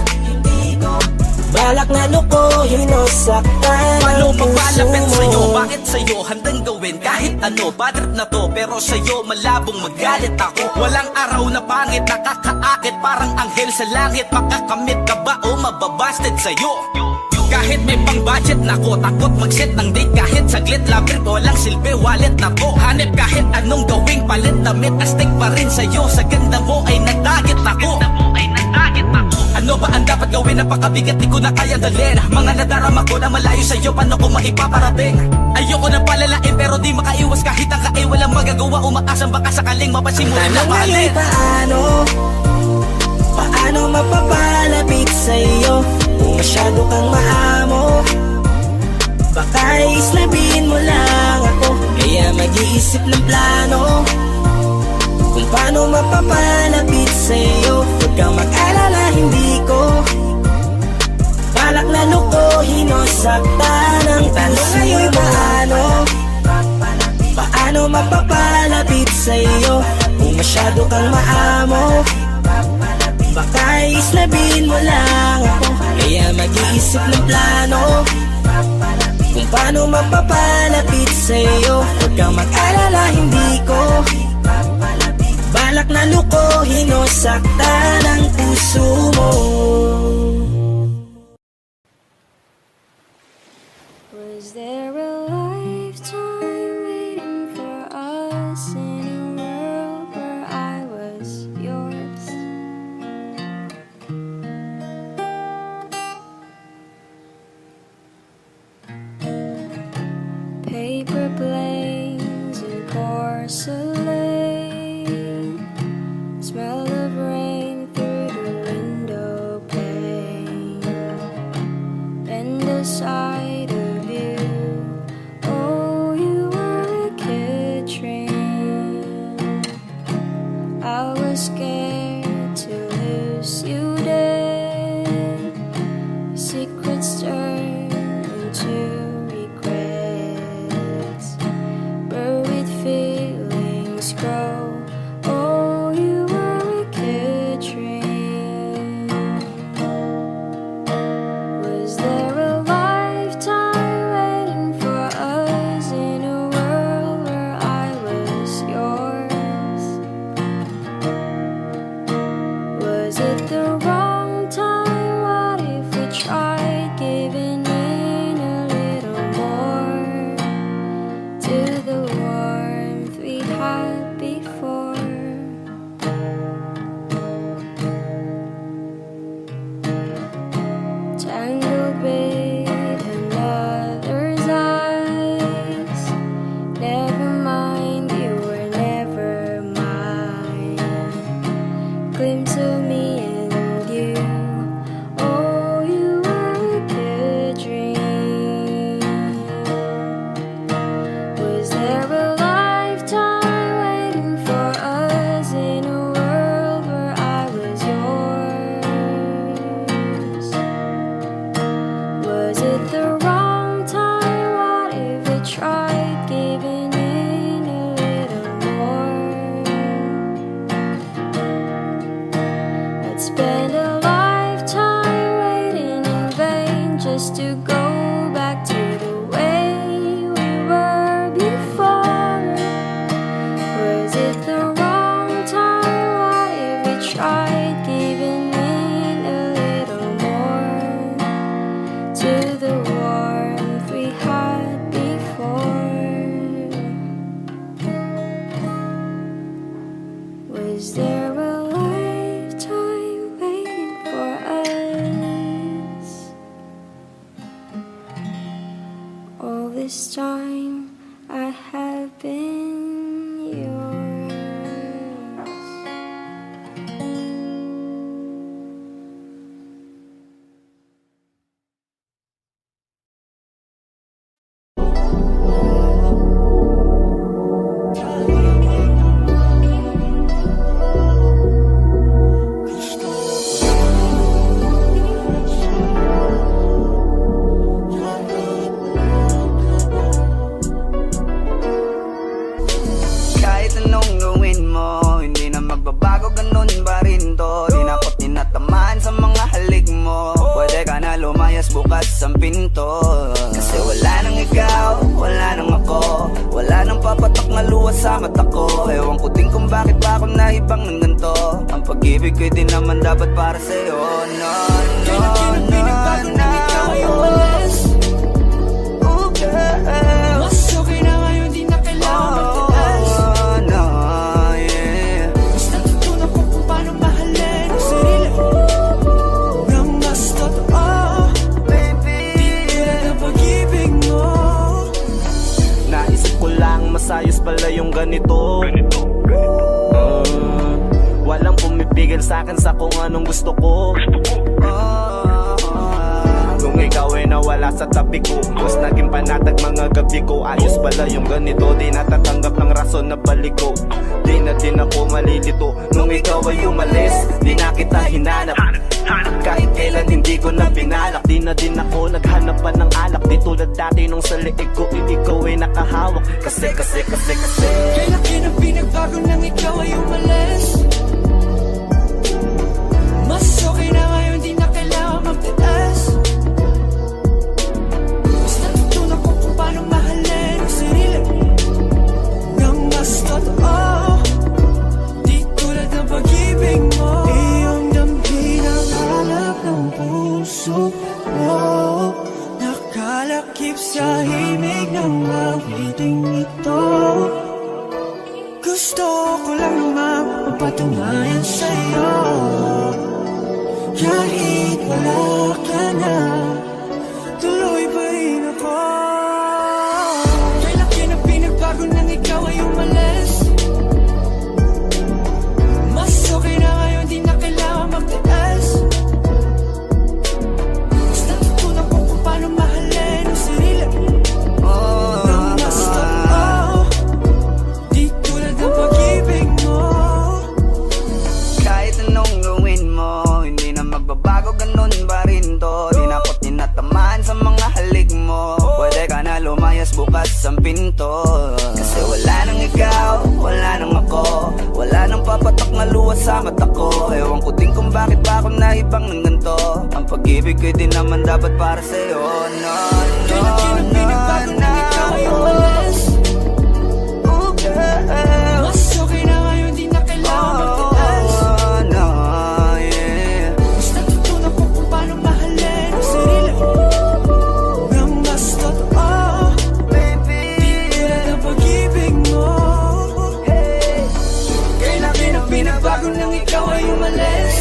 balak na lukohin o saktan Paano ang puso papalapit sa'yo? mo. Bakit sa'yo handang gawin kahit ano? Bad trip na to, pero sa'yo malabong magalit ako. Walang araw na pangit, nakakaakit parang anghel sa langit. Makakamit ka ba o mababasted sa'yo? Kahit may pang budget na ko, takot mag-set ng date kahit saglit. Love trip, walang silbi, wallet na to. Hanip kahit anong gawing palit, damit astig pa rin sa'yo. Sa ganda mo ay nagdagit ako. Ano ba ang dapat gawin? Napakabigat, di ko na kayang dalhin. Mga nadarama ko na malayo sa'yo, paano ko maipaparating? Ayoko na palalain pero di makaiwas, kahit ang kain walang magagawa. Umaasang baka sakaling mapasimulan na Tanong ngayon mahalin. paano mapapalapit sa'yo kung masyado kang maamo? Baka islabin mo lang ako, kaya mag-iisip ng plano kung paano mapapalapit sa'yo. Huwag kang mag-alala, hindi ko balak na lukohin o saktan ang puso mo. Paano mapapalapit sa'yo kung masyado kang maamo? Baka islabin mo lang ako, kaya mag-iisip ng plano kung paano mapapalapit sa'yo. Huwag kang mag-alala, hindi ko balak na lukohin o saktan ang puso mo. Was there a lifetime waiting for us in a world where I was yours? Paper planes and porcelain, smell of rain through the window pane, and the sight of you. Oh, you were a kid train. I was scared to lose you dead. Secrets turn into regrets. Buried feelings grow. Oh, you were a kid train. Was there a lifetime waiting for us in a world where I was yours? Was it the wrong time? What if we tried giving in a little more to the warmth we had before? Tangled with another's eyes. Never mind, you were never mine. Glimpse of me and you. Oh, you were a good dream. Was there a lifetime waiting for us in a world where I was yours? Was it the wrong time? What if we tried giving in a little more? I'd spend a lifetime waiting in vain just to go back to the way we were before. Was it the wrong time? What if we tried giving in a little more to the warmth we had before? Was there a lifetime waiting for us? All this time I have been yours. Kahit anong gawin mo, hindi na magbabago, ganun pa rin to. Di na ako tinatamaan sa mga halik mo. Pwede ka na lumayas, bukas ang pinto. Kasi wala nang ikaw, wala nang ako. Wala nang papatok na luwas sa mata ko. Ewan ko din kung bakit ba ako naibang ng ganito. Ang pag-ibig ko'y di naman dapat para sa'yo. No, no, no, no. Oh, girl. Mas okay na ngayon, di na kailangan magtiis. Oh, no, yeah. Basta tutunan ko kung paano mahalin ang sarili nang mas totoo. Baby, Di tulad ng pag-ibig mo. naisip ko lang masayos pala yung ganito. Walang pumipigil sa'kin sa kung anong gusto ko. Nung ikaw ay nawala sa tabi ko, mas naging panatag mga gabi ko. Ayos pala yung ganito, di natatanggap ng rason na balik ko. Di na din ako malilito. Nung ikaw ay umalis, di na kita hinanap. Kahit kailan hindi ko na binalak. Di na din ako naghanap pa ng alak. Di tulad dati nung sa liig ko, ikaw ay nakahawak. Kasi Kay laki ng pinagbago nang ikaw ay umalis. Mas okay na ngayon, di na kailangan magtiis. Basta tutunan ko Nakalakip sa himig ng awiting ito. Gusto ko lang naman mapatunayan sa'yo, kahit wala ka na, tuloy pa rin ako. Kay laki na pinagbago nang ikaw ay umalis. Mas okay na ngayon, di na kailangan magtiis. Basta natutunan ko kung paano mahalin ang sarili nang mas totoo, di tulad ng pag-ibig mo. Kahit anong gawin mo, hindi na magbabago, ganun pa rin to. Di na ako't tinatamaan sa mga halik mo. Pwede ka na lumayas, bukas ang pinto. Kasi wala nang ikaw, wala nang ako, wala nang papatak na luwas sa mata ko. Ewan ko din kung bakit pa ako naibang ng ganito. Ang pag-ibig ko'y di naman dapat para sa'yo. No, Kay laki na pinagbago nang ikaw ay umalis. Oh, girl. Mas okay na ngayon, di na kailangan magtiis. Oh, no, yeah. Basta natutunan ko kung paano mahalin ang sarili nang mas totoo, Baby, tulad ng pag-ibig mo. Kay laki na pinagbago nang ikaw ay umalis.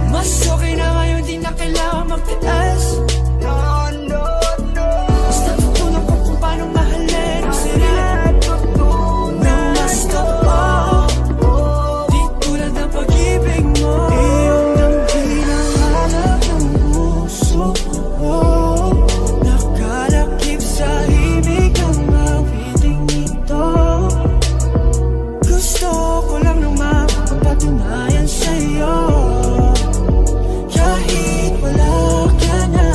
Mas okay na ngayon, di na kailangan magtiis. no, no, no. Basta natutunan ko kung paano mahalin ang sarili nang mas totoo, di tulad ng pag-ibig mo. Iyong ang hinahanap ng puso ko, nakalakip sa himig ng awiting ito. Gusto ko lang naman mapatunayan sa'yo, kahit wala ka na,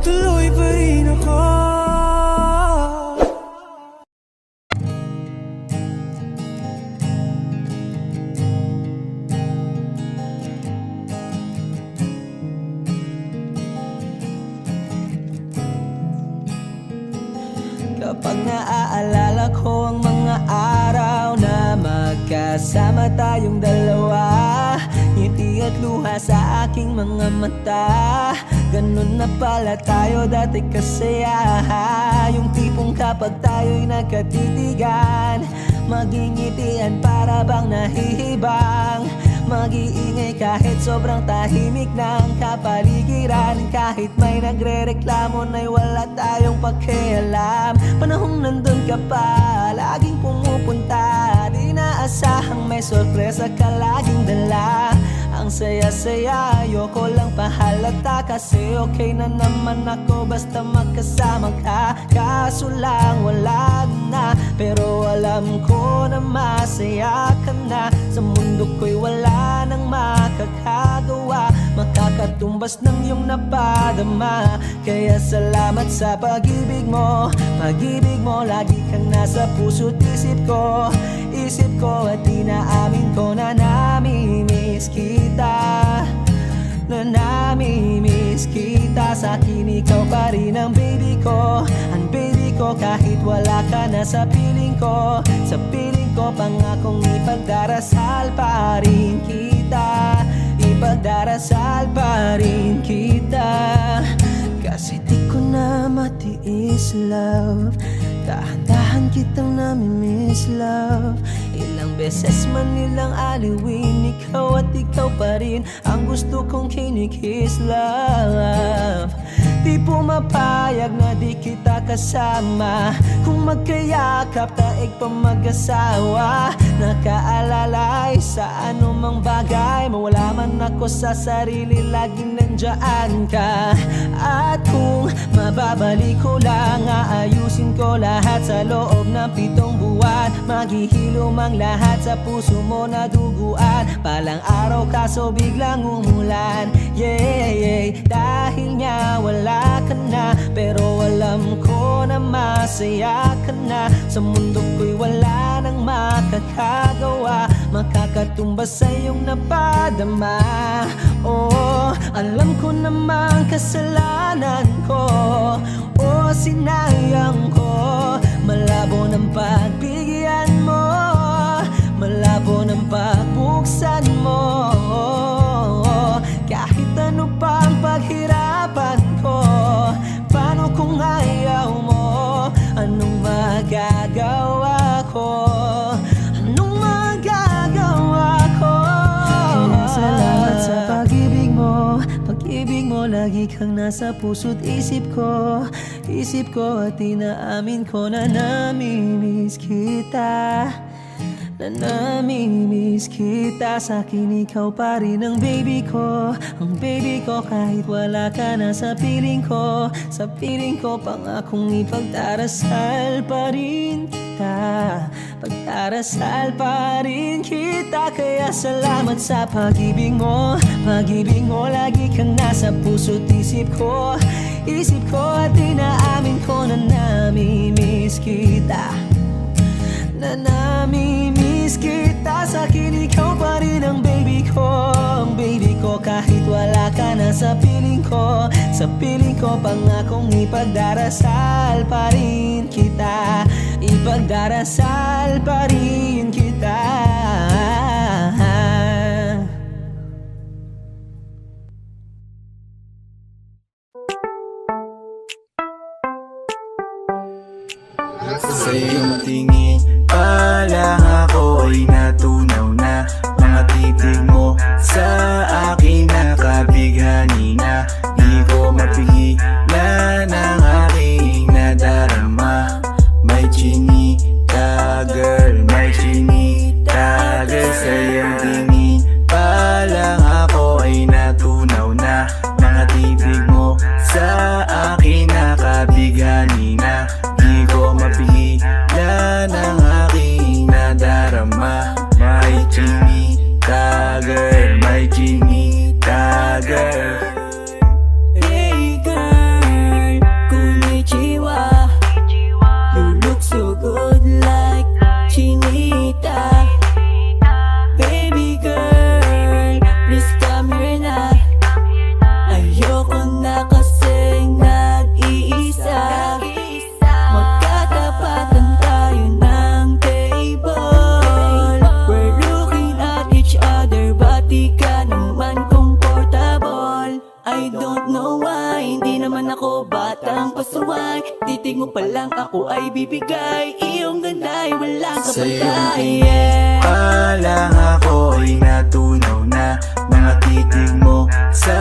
tuloy pa rin ako. Kapag naaalala ko ang mga araw na magkasama tayong dalawa, ngiti at luha sa aking mga mata. Ganun na pala tayo dati kasaya. Yung tipong kapag tayo'y nagkatitigan, magingitian para bang nahihibang. Mag-iingay kahit sobrang tahimik ng kapaligiran. Kahit may nagre-reklamo na'y wala tayong pakialam. Panahong nandun ka pa, laging pumupunta. Di naasahang may sorpresa ka laging dala. Ang saya-saya, ayoko lang pahalata. Kasi okay na naman ako basta magkasama ka. Kaso lang wala na, pero alam ko na masaya ka na. Sa mundo ko'y wala nang makakagawa, makakatumbas ng iyong napadama. Kaya salamat sa pag-ibig mo. Pag-ibig mo, lagi kang nasa puso't isip ko. Isip ko at inaamin ko na namimiss kita. Na namimiss kita. Sa akin ikaw pa rin ang baby ko. Ang baby ko kahit wala ka na sa piling ko. Sa piling ko pangakong ipagdarasal pa rin kita. Ipagdarasal pa rin kita. Kasi di ko na matiis, love. Dahan-dahan kitang namimiss, love. Ilang beses man nilang aliwin, ikaw at ikaw pa rin ang gusto kong kinikiss, love. Di pumapayag na di kita kasama. Kung magkayakap taig pa mag-asawa. Nakaalalay sa anumang bagay. Mawala man ako sa sarili, laging nandyan ka. At kung mababalik ko lang, aayusin ko lahat sa loob ng 7 buwan. Maghihilom ang lahat sa puso mo na duguan. Palang araw kaso biglang umulan. Yeah, yeah. Dahil nga wala ka na, pero alam ko na masaya ka na. Sa mundo ko'y wala nang makakagawa, makakatumbas sa iyong napadama. Oh, alam ko namang kasalanan ko. Oh, sinayang ko. Malabo ng pagbigyan mo, malabo ng pagbuksan mo. Kahit ano pa ang paghirapan ko, kang nasa puso't isip ko at inaamin ko na namimiss kita. Na namimiss kita. Sa'kin ikaw pa rin ang baby ko. Ang baby ko kahit wala ka na sa piling ko. Sa piling ko pangakong ipagdarasal pa rin kita. Pagdarasal pa rin kita. Kaya salamat sa pag-ibig mo. Pag-ibig mo lagi kang nasa puso't isip ko. Isip ko at inaamin ko na namimiss kita. Na namimiss kita. Sa'kin ikaw pa rin ang baby ko. Ang baby ko kahit wala ka na sa piling ko. Sa piling ko pangakong ipagdarasal pa rin kita. Ipagdarasal pa rin kita. Sa iyong tingin pa lang ako ay natunaw na. Mga titig mo sa akin nakabighani na. Di ko mapigilan ang aking nadarama. May chinita girl, may chinita girl. Sa iyong tingin pa lang ako ay natunaw na. Mga titig mo sa akin nakabighani na. Di ko mapigilan ang aking nadarama. May chinita girl, may chinita girl. Hey girl, konnichiwa. You look so good like chinita. Baby girl, please come here na. Ayoko na kasing nag-iisa. Magkatapatan tayo ng table. We're looking at each other, but di ka naman comfortable. I don't know why, hindi naman ako batang pasuway. Titig mo pa lang ako ay bibigay. Iyong ganda ay walang Sa iyong kapatay. tingin pa lang ako ay natunaw na. Mga titig mo sa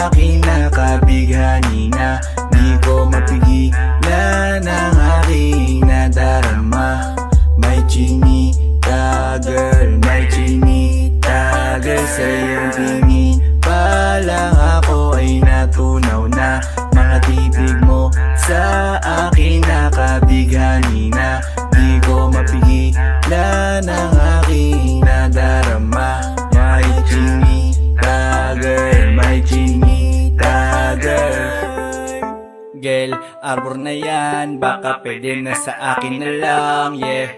akin nakabighani na. Di ko mapigilan ang aking nadarama. May chinita girl, may chinita girl. Sa iyong tingin pa lang ako ay natunaw na. Mga titig mo sa akin nakabighani na. Di ko mapigilan ang aking nadarama. May chinita girl, may chinita girl. Girl, arbor na yan, baka pwede na sa akin na lang, yeah.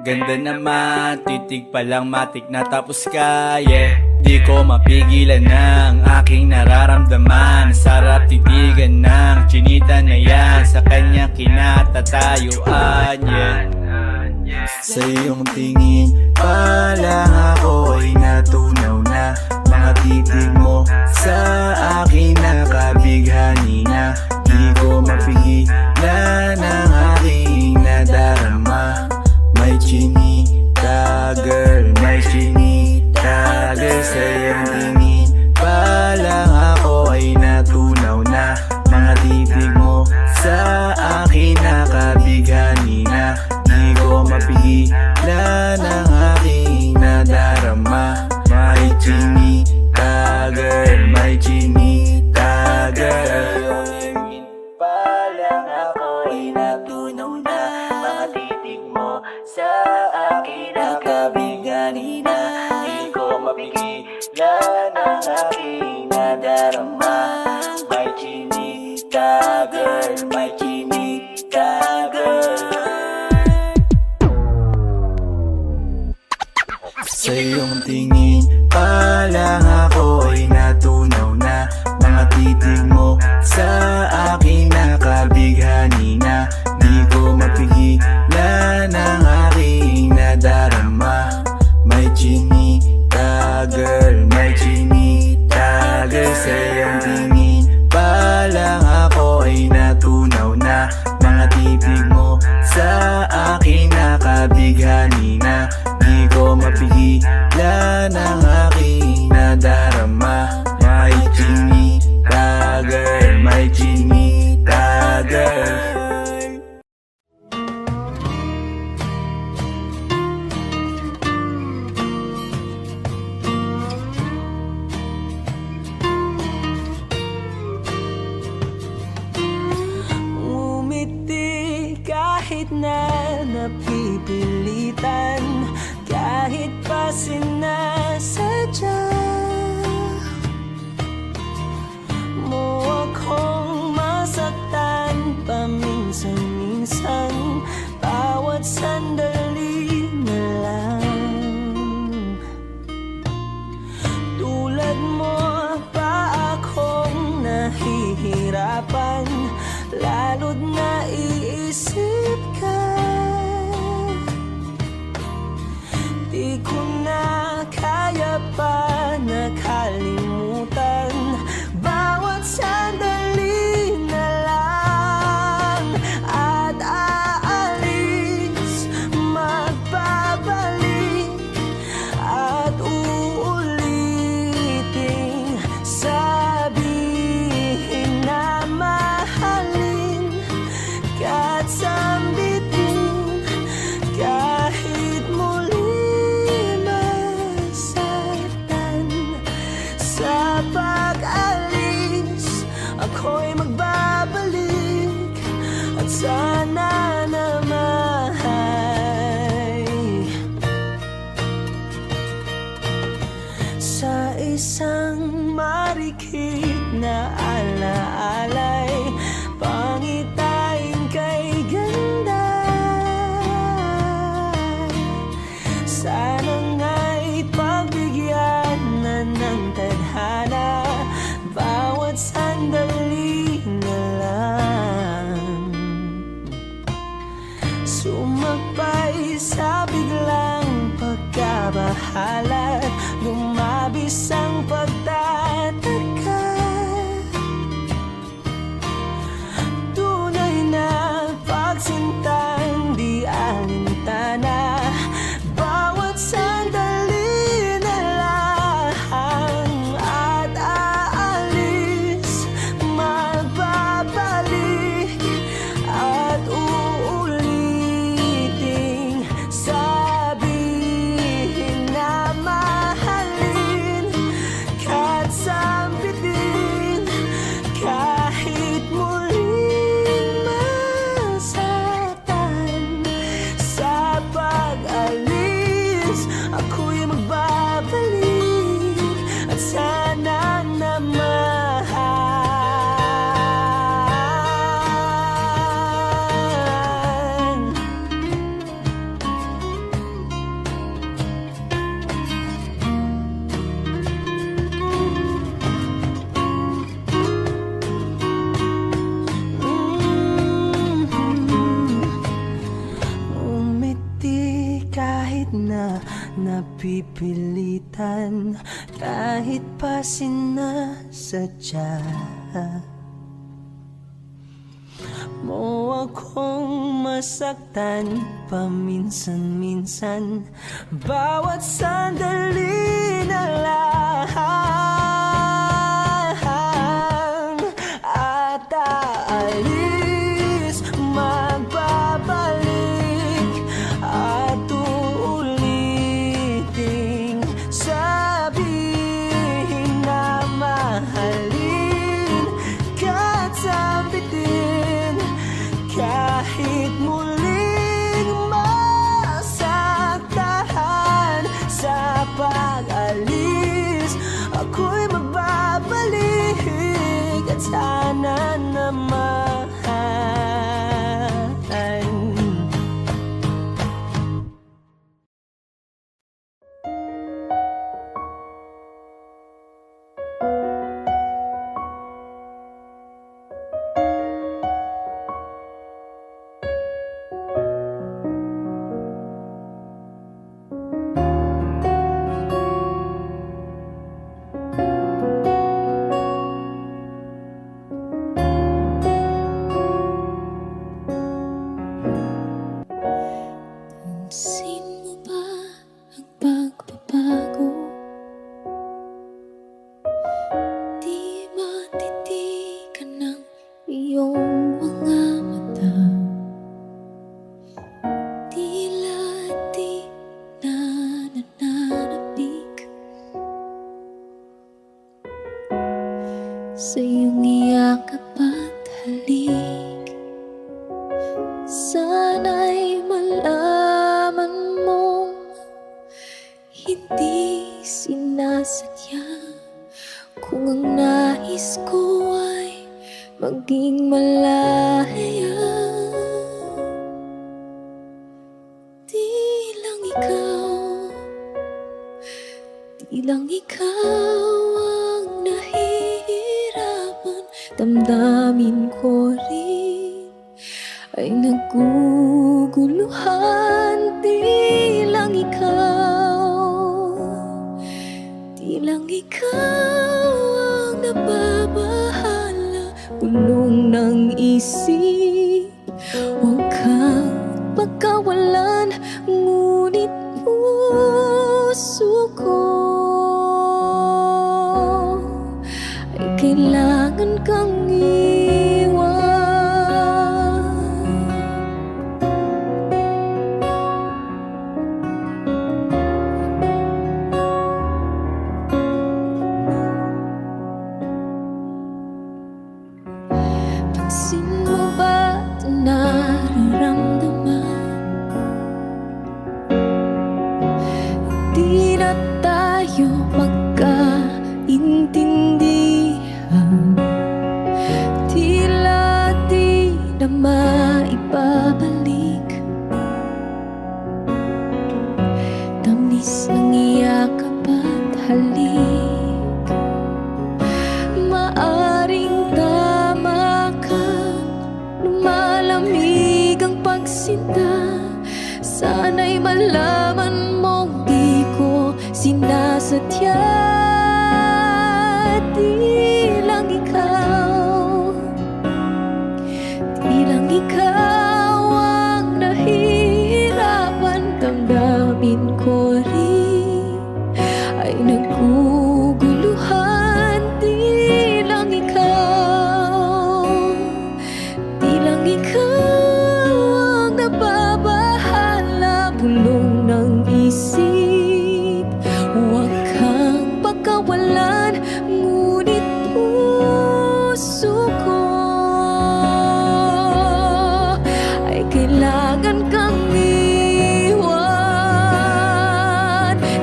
Ganda naman, titig pa lang matik na tapos ka, yeah. Di ko mapigilan ng aking nararamdaman. Sarap titigan ng chinita na yan. Sa kanya kinatatayuan, yeah. Sa iyong tingin pa lang ako ay natunaw na. Mga titig mo sa akin nakabighani na. Di ko mapigilan ang aking nadarama. May chinita girl, may chinita girl. Sa iyong tingin pa lang ako ay natunaw na. Mga titig mo sa akin nakabighani na. Di ko mapigilan ang aking nadarama. May chinita girl, may chinita girl. Pa lang ako ay natunaw na. Mga titig mo sa akin nakabighani na. Di ko mapigilan ang aking nadarama. May chinita girl, may chinita girl. Sa iyong tingin pa lang ako ay natunaw na. Mga titig mo sa akin nakabighani na. Di ko mapigilan ang aking nadarama. May chinita girl, may chinita girl. Sa iyong tingin pa lang ako ay natunaw na. Mga titig mo sa akin nakabighani na. Di ko mapigilan ang aking nadarama. May chinita girl. kahit na napipilitan, kahit pa sinasadya mo akong masaktan paminsan-minsan, bawat sandali na lang. Tulad mo pa akong nahihirapan, lalo't naiisip ka. Di ko na kaya pa nakalimutan, bawat sandali na lang. At aalis, magbabalik, at uuliting sabihin na mahalin ka't sambitin, kahit muli masaktan. Sa pag-alis, ako'y magbabalik, at sana naman sa isang marikit na alaalay, pangitain kay ganda. Sana nga'y pagbigyan na ng tadhana, bawat sandali na lang. Sumakbay sa biglang pagkabahala, lumabis ang pagtataka. Tunay na pagsintang di alintana, bawat sandali na lang. At aalis, magbabalik, at uuliting sabihin na mahalin ka't sambitin, kahit muling masaktan. Sa pag-alis, ako'y magbabalik, at sana naman umiti kahit na napipilitan, kahit pa sinasadya mo akong masaktan paminsan-minsan, bawat sandali na lang. At aalis, magbabalik, at uuliting sabihin na mahalin ka't sambitin, kahit muling masaktan. Sa pag-alis, ako'y magbabalik, at sana naman damdamin ko rin ay naguguluhan. Di lang ikaw ang nababahala. Bulong ng isip, huwag kang pagkawalan. Ngunit puso ko ay kailangan kang iwan. Pansin mo ba ito nararamdaman? Hindi na tayo magkaintindihan. Tila di na maibabalik. Tamis ng iyakap at halik. Maaring tama ka, lumalamig ang pagsinta. Sana'y malaman mong di ko sinasadya. Di lang ikaw ang nahihirapan. Damdamin ko rin ay naguguluhan. Di lang ikaw ang nababahala. Bulong ng isip, huwag kang pagkawalan. Ngunit puso ko ay kailangan kang iwan.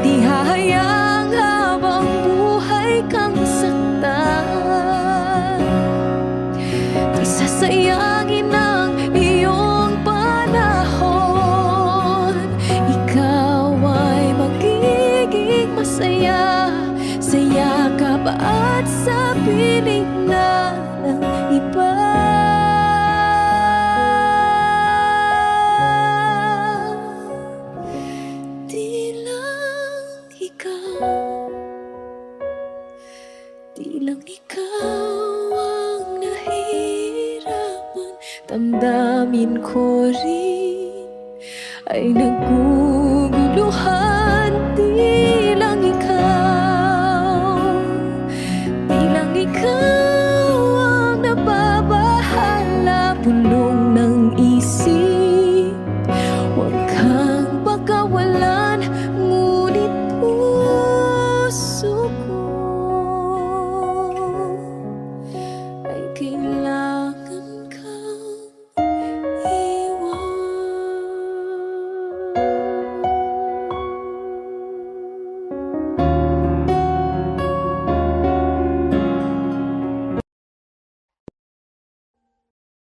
Di hahayang habang buhay kang saktan. Di sasayangin ang iyong panahon. Ikaw ay magiging masaya sa yakap at sa piling na ng iba. Di lang ikaw ang nahihirapan. Damdamin ko rin ay naguguluhan. Di lang ikaw ang nababahala. Bulong ng isip, huwag kang pagkawalan. Ngunit puso ko ay kailangan kang iwan.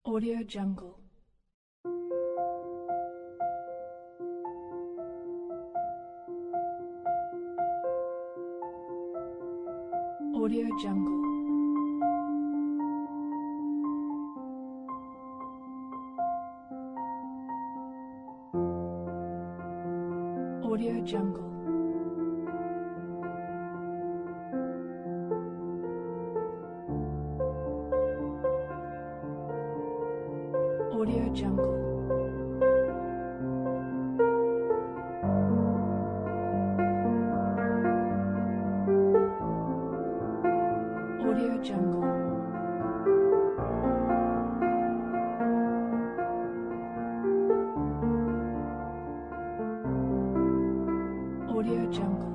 Audio Jungle. Audio Jungle. Audio Jungle. Audio Jungle. Audio Jungle. Audio Jungle.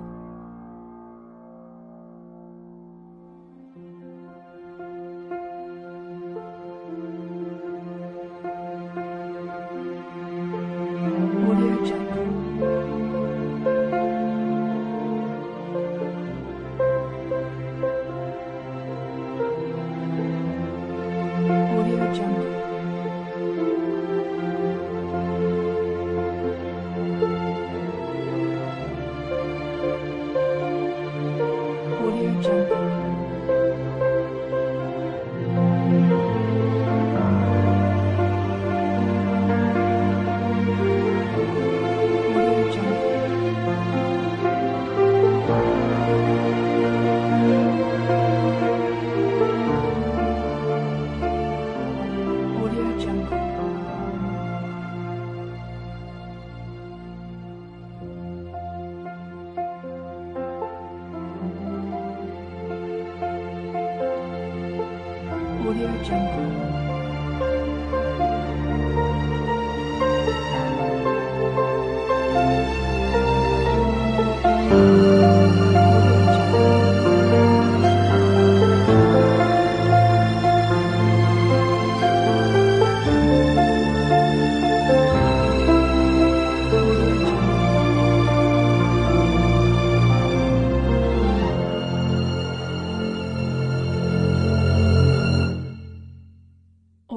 Jungle.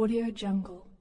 Audio Jungle.